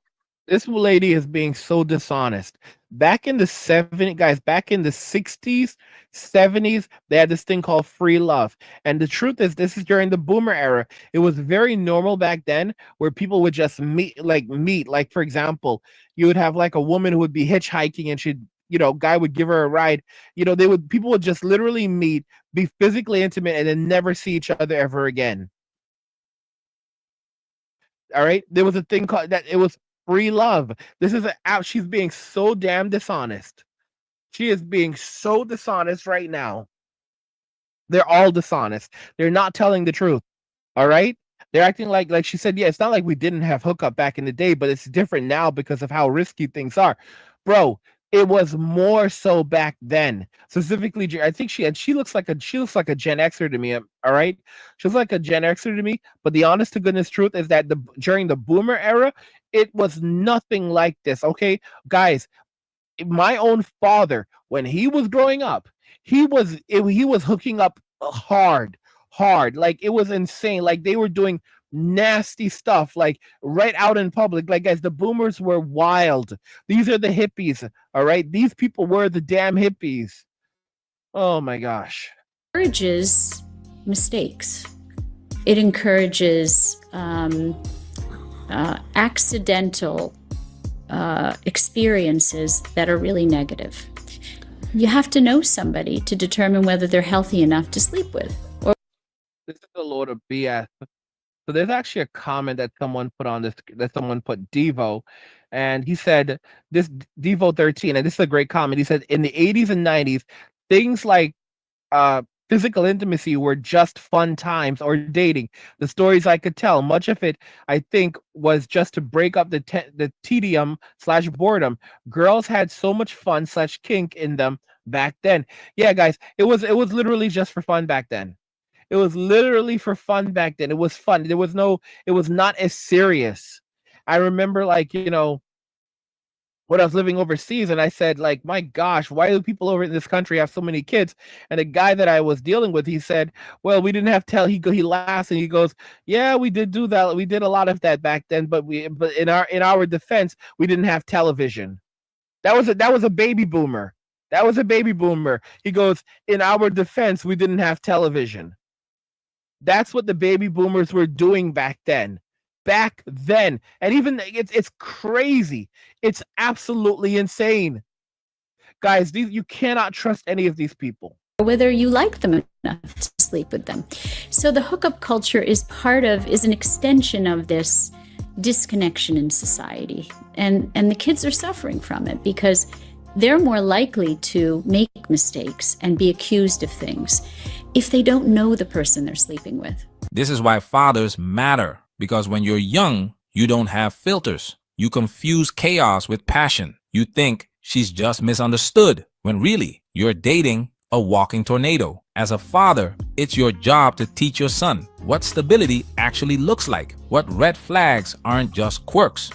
This lady is being so dishonest. Back in the 70s, guys, back in the 60s, 70s, they had this thing called free love. And the truth is, this is during the boomer era. It was very normal back then where people would just meet. Like, for example, you would have like a woman who would be hitchhiking and guy would give her a ride. People would just literally meet, be physically intimate, and then never see each other ever again. All right. There was a thing called that. It was free love. This is she's being so damn dishonest. She is being so dishonest right now. They're all dishonest. They're not telling the truth. All right. They're acting like she said, yeah, it's not like we didn't have hookup back in the day, but it's different now because of how risky things are. Bro, it was more so back then. Specifically, I think she looks like a Gen Xer to me. All right, she looks like a Gen Xer to me. But the honest to goodness truth is that during the boomer era, it was nothing like this. Okay, guys, my own father, when he was growing up, he was hooking up hard. Like it was insane. Like they were doing nasty stuff like right out in public. Like, guys, the boomers were wild. These are the hippies. All right, these people were the damn hippies. Oh my gosh. Encourages mistakes. It encourages accidental experiences that are really negative. You have to know somebody to determine whether they're healthy enough to sleep with. This is a load of BS. So there's actually a comment that someone put on this, that someone put Devo, and he said this Devo 13, and this is a great comment. He said in the 80s and 90s, things like physical intimacy were just fun times or dating. The stories I could tell, much of it, I think, was just to break up the tedium / boredom. Girls had so much fun / kink in them back then. Yeah, guys, it was literally just for fun back then. It was literally for fun back then. It was fun. It was not as serious. I remember, like, when I was living overseas, and I said, like, my gosh, why do people over in this country have so many kids? And the guy that I was dealing with, he said, well, we didn't have he laughs and he goes, yeah, we did do that. We did a lot of that back then, but in our defense, we didn't have television. That was a baby boomer. That was a baby boomer. He goes, in our defense, we didn't have television. That's what the baby boomers were doing back then. Back then. And even it's crazy. It's absolutely insane. Guys, you cannot trust any of these people. Whether you like them enough to sleep with them. So the hookup culture is an extension of this disconnection in society. And the kids are suffering from it because they're more likely to make mistakes and be accused of things if they don't know the person they're sleeping with. This is why fathers matter, because when you're young, you don't have filters. You confuse chaos with passion. You think she's just misunderstood, when really you're dating a walking tornado. As a father, it's your job to teach your son what stability actually looks like, what red flags aren't just quirks.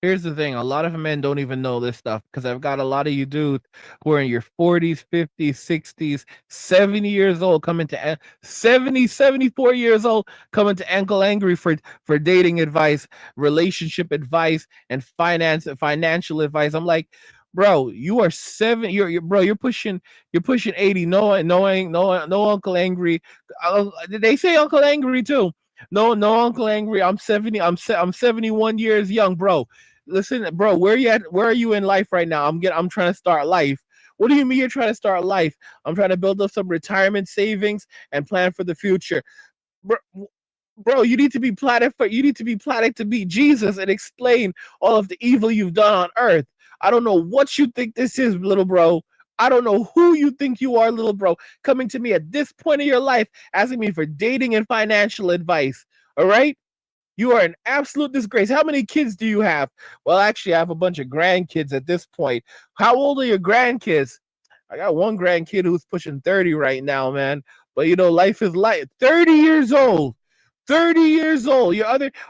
Here's the thing. A lot of men don't even know this stuff, because I've got a lot of you dudes who are in your 40s, 50s, 60s, 70 years old, coming to 70, 74 years old, coming to Uncle Angry for dating advice, relationship advice, and financial advice. I'm like, bro, you are you're pushing 80. No Uncle Angry. They say Uncle Angry too. No Uncle Angry. I'm 70. I'm 71 years young, bro. Listen, bro, where you at? Where are you in life right now? I'm trying to start life. What do you mean you're trying to start life? I'm trying to build up some retirement savings and plan for the future. Bro, you need to be planning to meet Jesus and explain all of the evil you've done on earth. I don't know what you think this is, little bro. I don't know who you think you are, little bro, coming to me at this point of your life asking me for dating and financial advice. All right? You are an absolute disgrace. How many kids do you have? Well, actually, I have a bunch of grandkids at this point. How old are your grandkids? I got one grandkid who's pushing 30 right now, man. But life is life. 30 years old. 30 years old.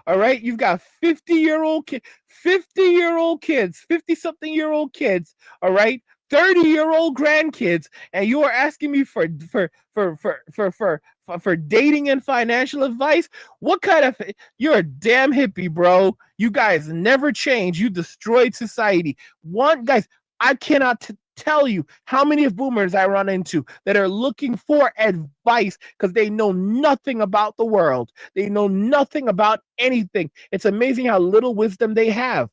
All right, you've got 50-year-old kids, 50-year-old kids, 50-something-year-old kids, all right? 30-year-old grandkids, and you are asking me for dating and financial advice? What kind of You're a damn hippie, bro. You guys never change. You destroyed society. Guys, I cannot tell you how many of boomers I run into that are looking for advice because they know nothing about the world. They know nothing about anything. It's amazing how little wisdom they have.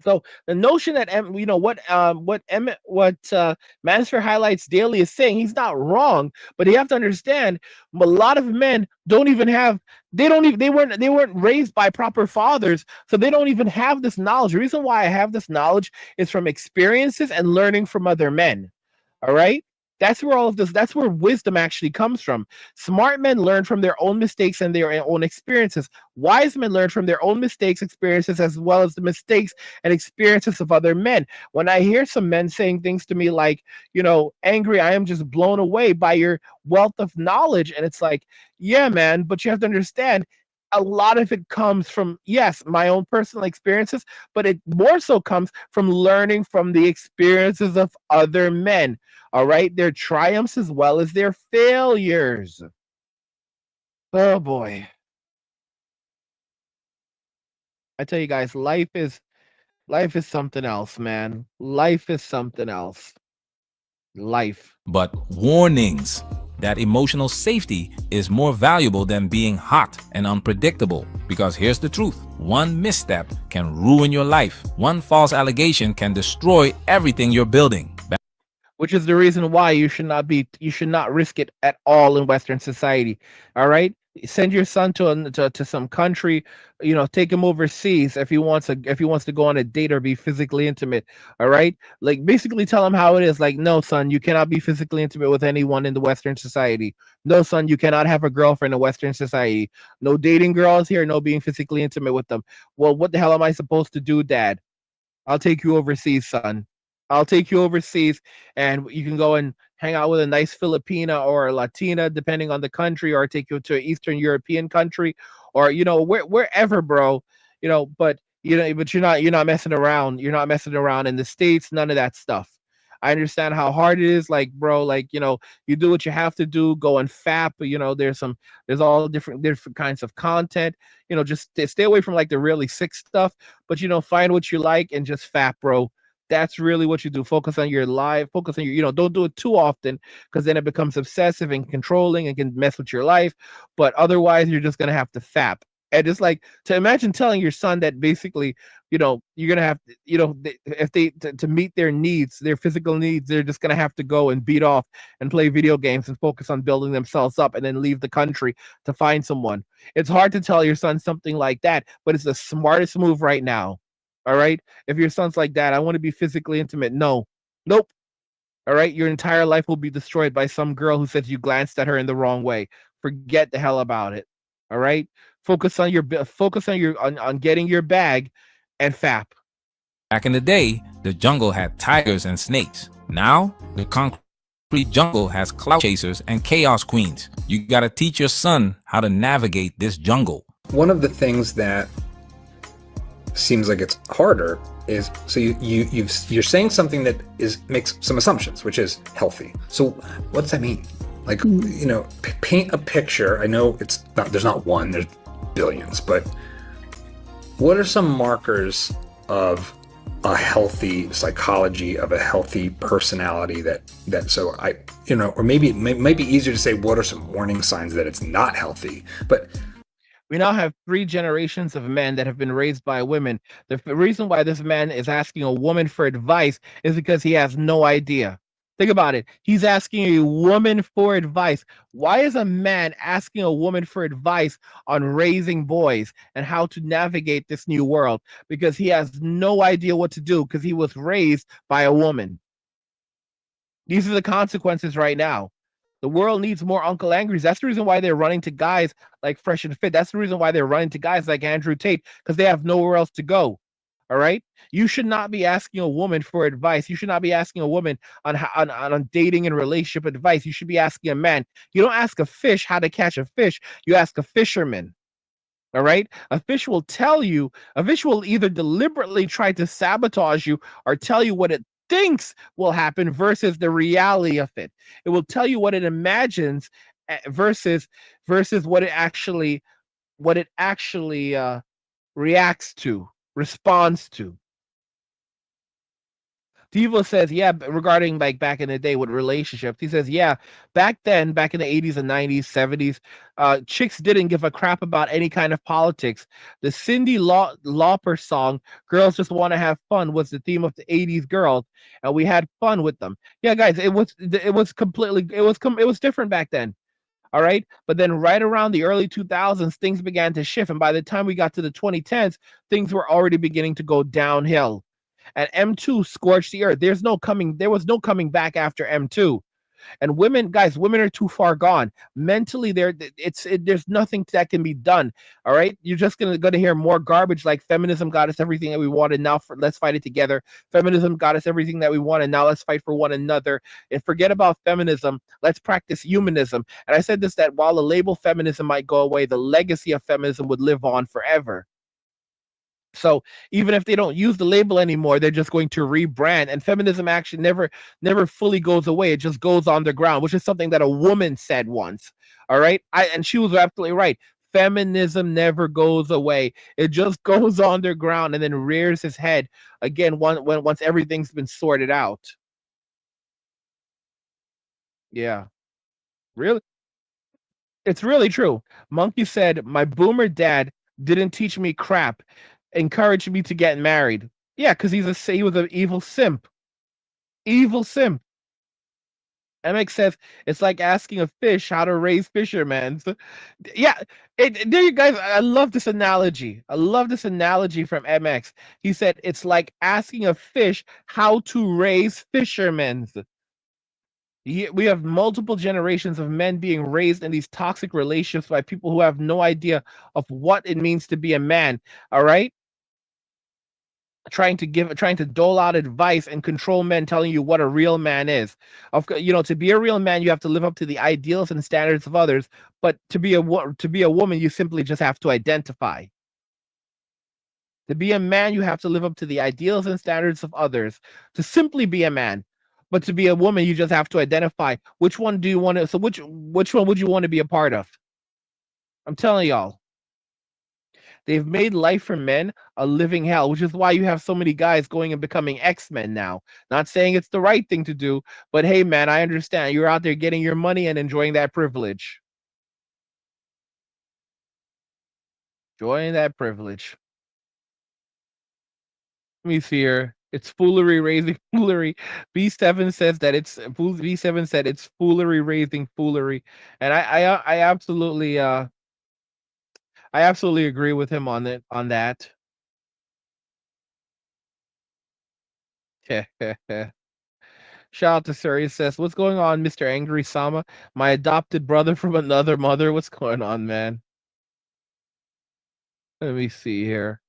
So the notion that what Manosphere Highlights Daily is saying, he's not wrong, but you have to understand a lot of men don't even have they weren't raised by proper fathers, so they don't even have this knowledge. The reason why I have this knowledge is from experiences and learning from other men. All right? That's where wisdom actually comes from. Smart men learn from their own mistakes and their own experiences. Wise men learn from their own mistakes, experiences, as well as the mistakes and experiences of other men. When I hear some men saying things to me like, Angry, I am just blown away by your wealth of knowledge. And it's like, yeah, man, but you have to understand, a lot of it comes from, yes, my own personal experiences, but it more so comes from learning from the experiences of other men. All right, their triumphs as well as their failures. Oh boy. I tell you guys, life is something else, man. Life is something else. Life. But warnings that emotional safety is more valuable than being hot and unpredictable. Because here's the truth. One misstep can ruin your life. One false allegation can destroy everything you're building. Which is the reason why you should not risk it at all in Western society. All right, send your son to some country, take him overseas if he wants to go on a date or be physically intimate. All right, like basically tell him how it is. Like, no, son, you cannot be physically intimate with anyone in the Western society. No, son, you cannot have a girlfriend in Western society. No dating girls here. No being physically intimate with them. Well, what the hell am I supposed to do, Dad? I'll take you overseas, son. I'll take you overseas, and you can go and hang out with a nice Filipina or a Latina, depending on the country, or take you to an Eastern European country, or wherever, bro. But But you're not messing around. You're not messing around in the States, none of that stuff. I understand how hard it is, like, bro, like, you do what you have to do, go and fap, there's all different kinds of content. Just stay away from like the really sick stuff, but find what you like and just fap, bro. That's really what you do. Focus on your life, focus on don't do it too often, because then it becomes obsessive and controlling and can mess with your life. But otherwise, you're just gonna have to fap. And it's like, to imagine telling your son that basically, you're gonna have to, if they to meet their needs, their physical needs, they're just gonna have to go and beat off and play video games and focus on building themselves up and then leave the country to find someone. It's hard to tell your son something like that, but it's the smartest move right now. All right. If your son's like, "Dad, I want to be physically intimate." No, nope. All right. Your entire life will be destroyed by some girl who says you glanced at her in the wrong way. Forget the hell about it. All right. Focus on getting your bag and fap. Back in the day, the jungle had tigers and snakes. Now, the concrete jungle has clout chasers and chaos queens. You gotta teach your son how to navigate this jungle. One of the things that seems like it's harder is, so you're saying something that makes some assumptions, which is healthy. So what does that mean? Like, paint a picture. I know there's not one, there's billions, but what are some markers of a healthy psychology, of a healthy personality or maybe it might be easier to say, what are some warning signs that it's not healthy? But we now have 3 generations of men that have been raised by women. The reason why this man is asking a woman for advice is because he has no idea. Think about it. He's asking a woman for advice. Why is a man asking a woman for advice on raising boys and how to navigate this new world? Because he has no idea what to do, because he was raised by a woman. These are the consequences right now. The world needs more Uncle Angries. That's the reason why they're running to guys like Fresh and Fit. That's the reason why they're running to guys like Andrew Tate, because they have nowhere else to go. All right. You should not be asking a woman for advice. You should not be asking a woman on dating and relationship advice. You should be asking a man. You don't ask a fish how to catch a fish. You ask a fisherman. All right. A fish will either deliberately try to sabotage you or tell you what it thinks will happen versus the reality of it. It will tell you what it imagines versus what it actually reacts to, responds to. Devo says, yeah, regarding like back in the day with relationships, he says, yeah, back then, back in the 80s and 90s, 70s, chicks didn't give a crap about any kind of politics. The Cyndi Lauper song, Girls Just Want to Have Fun, was the theme of the 80s girls, and we had fun with them. Yeah, guys, it was different back then. All right. But then right around the early 2000s, things began to shift. And by the time we got to the 2010s, things were already beginning to go downhill. And M2 scorched the earth. There was no coming back after M2. And women are too far gone. Mentally, there's nothing that can be done. All right. You're just gonna hear more garbage like feminism got us everything that we wanted. Now let's fight it together. Feminism got us everything that we wanted. Now let's fight for one another. And forget about feminism. Let's practice humanism. And I said this, that while the label feminism might go away, the legacy of feminism would live on forever. So even if they don't use the label anymore, they're just going to rebrand. And feminism actually never fully goes away. It just goes underground, which is something that a woman said once. All right. And she was absolutely right. Feminism never goes away. It just goes underground and then rears its head again once everything's been sorted out. Yeah. Really? It's really true. Monkey said, my boomer dad didn't teach me crap, encouraged me to get married. Yeah, because he was an evil simp. Evil simp. MX says, it's like asking a fish how to raise fishermen. So, yeah, there you guys. I love this analogy. I love this analogy from MX. He said, it's like asking a fish how to raise fishermen. We have multiple generations of men being raised in these toxic relationships by people who have no idea of what it means to be a man. All right. Trying to dole out advice and control men, telling you what a real man is. To be a real man, you have to live up to the ideals and standards of others. But to be a woman, you simply just have to identify. To be a man, you have to live up to the ideals and standards of others to simply be a man. But to be a woman, you just have to identify which one do you want to. So which one would you want to be a part of? I'm telling y'all, they've made life for men a living hell, which is why you have so many guys going and becoming X-Men now. Not saying it's the right thing to do, but hey, man, I understand. You're out there getting your money and enjoying that privilege. Enjoying that privilege. Let me see here. It's foolery raising foolery. B7 says that it's B7 said it's foolery raising foolery, and I absolutely I absolutely agree with him on it on that. Shout out to Sir. He says, "What's going on, Mr. Angry Sama? My adopted brother from another mother. What's going on, man?" Let me see here.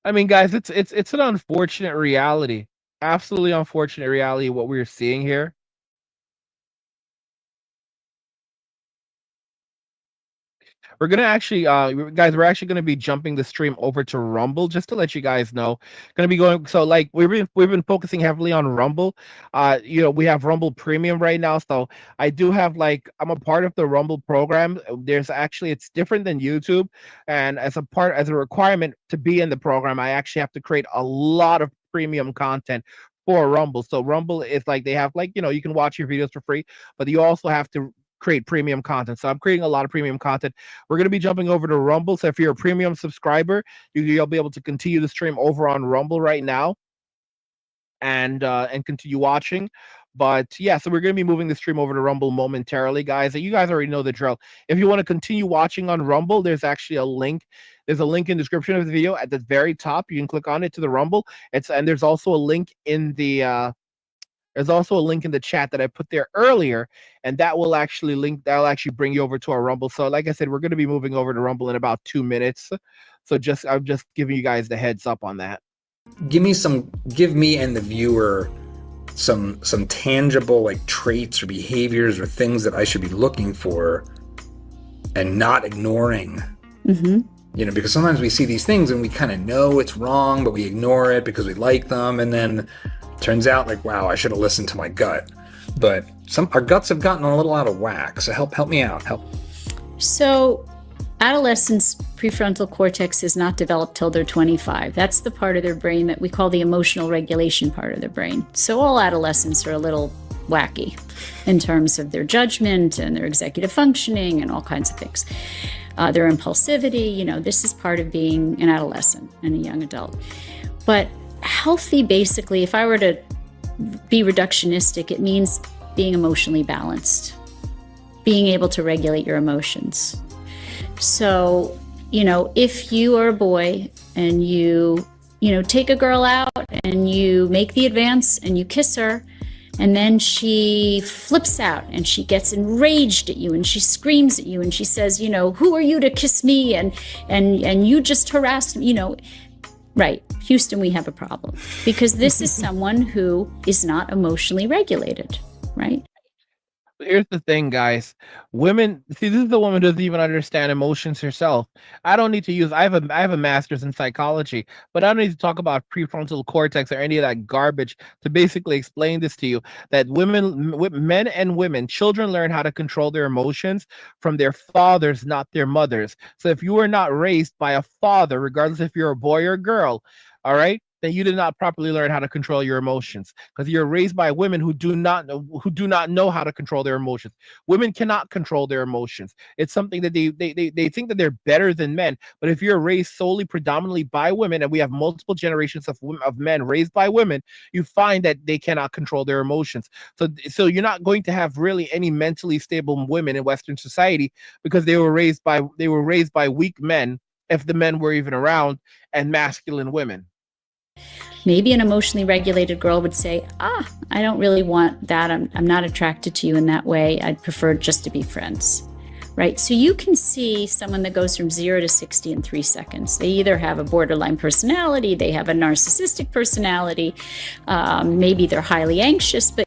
I mean, guys, it's an unfortunate reality. Absolutely unfortunate reality what we're seeing here. We're gonna actually, guys, we're actually gonna be jumping the stream over to Rumble just to let you guys know. Gonna be going, so like we've been focusing heavily on Rumble. We have Rumble Premium right now, so I do have like I'm a part of the Rumble program. There's actually it's different than YouTube, and as a requirement to be in the program, I actually have to create a lot of premium content for Rumble. So Rumble is like they have like you can watch your videos for free, but you also have to create premium content. So I'm creating a lot of premium content. We're going to be jumping over to Rumble. So if you're a premium subscriber, you'll be able to continue the stream over on Rumble right now and continue watching. But yeah, so we're going to be moving the stream over to Rumble momentarily, guys. You guys already know the drill. If you want to continue watching on Rumble, there's actually a link. There's a link in the description of the video at the very top. You can click on it to the Rumble. And there's also a link in the there's also a link in the chat that I put there earlier, and that'll actually bring you over to our Rumble. So like I said, we're going to be moving over to Rumble in about 2 minutes. So I'm just giving you guys the heads up on that. Give me and the viewer some tangible like traits or behaviors or things that I should be looking for and not ignoring. Mm-hmm. Because sometimes we see these things and we kind of know it's wrong, but we ignore it because we like them, and then turns out like, wow, I should have listened to my gut. But our guts have gotten a little out of whack. So help me out. So adolescents' prefrontal cortex is not developed till they're 25. That's the part of their brain that we call the emotional regulation part of their brain. So all adolescents are a little wacky in terms of their judgment and their executive functioning and all kinds of things. Their impulsivity, this is part of being an adolescent and a young adult. But healthy, basically, if I were to be reductionistic, it means being emotionally balanced, being able to regulate your emotions. So, if you are a boy and you take a girl out and you make the advance and you kiss her, and then she flips out and she gets enraged at you and she screams at you and she says, who are you to kiss me? And you just harassed me, Right. Houston, we have a problem because this is someone who is not emotionally regulated, right? Here's the thing, guys. Women, see, this is the woman who doesn't even understand emotions herself. I don't need to use. I have a master's in psychology, but I don't need to talk about prefrontal cortex or any of that garbage to basically explain this to you. That men and women, children learn how to control their emotions from their fathers, not their mothers. So if you were not raised by a father, regardless if you're a boy or a girl, all right, then you did not properly learn how to control your emotions because you're raised by women who do not know how to control their emotions. Women cannot control their emotions. It's something that they think that they're better than men. But if you're raised solely predominantly by women, and we have multiple generations of men raised by women, you find that they cannot control their emotions. So you're not going to have really any mentally stable women in Western society because they were raised by weak men, if the men were even around, and masculine women. Maybe an emotionally regulated girl would say, I don't really want that. I'm not attracted to you in that way. I'd prefer just to be friends, right? So you can see someone that goes from 0 to 60 in 3 seconds. They either have a borderline personality, they have a narcissistic personality, maybe they're highly anxious, but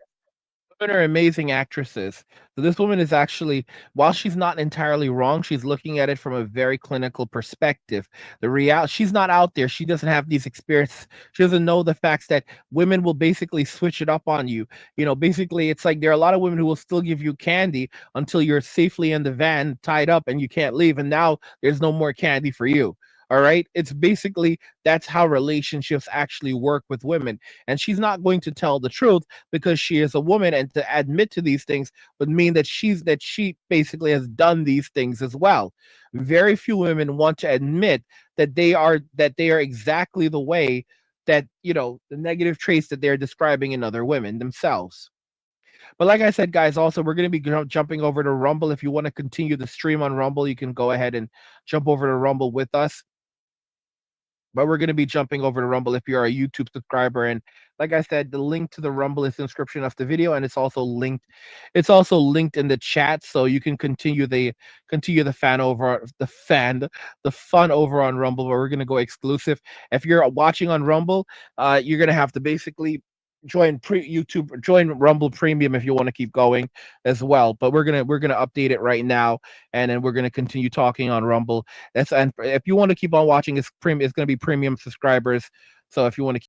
women are amazing actresses. So this woman is actually, while she's not entirely wrong, she's looking at it from a very clinical perspective. The reality, she's not out there. She doesn't have these experiences. She doesn't know the facts that women will basically switch it up on you. You know, basically, it's like there are a lot of women who will still give you candy until you're safely in the van, tied up, and you can't leave. And now there's no more candy for you. All right. It's basically that's how relationships actually work with women. And she's not going to tell the truth because she is a woman, and to admit to these things would mean that she basically has done these things as well. Very few women want to admit that they are exactly the way that, the negative traits that they're describing in other women themselves. But like I said, guys, also we're going to be jumping over to Rumble. If you want to continue the stream on Rumble, you can go ahead and jump over to Rumble with us. But we're going to be jumping over to Rumble if you're a YouTube subscriber. And like I said, the link to the Rumble is in the description of the video, and it's also linked. It's also linked in the chat, so you can continue the fun over on Rumble. But we're going to go exclusive. If you're watching on Rumble, you're going to have to basically join Rumble Premium if you want to keep going as well. But we're gonna update it right now, and then we're gonna continue talking on Rumble. And if you want to keep on watching, it's gonna be premium subscribers. So if you want to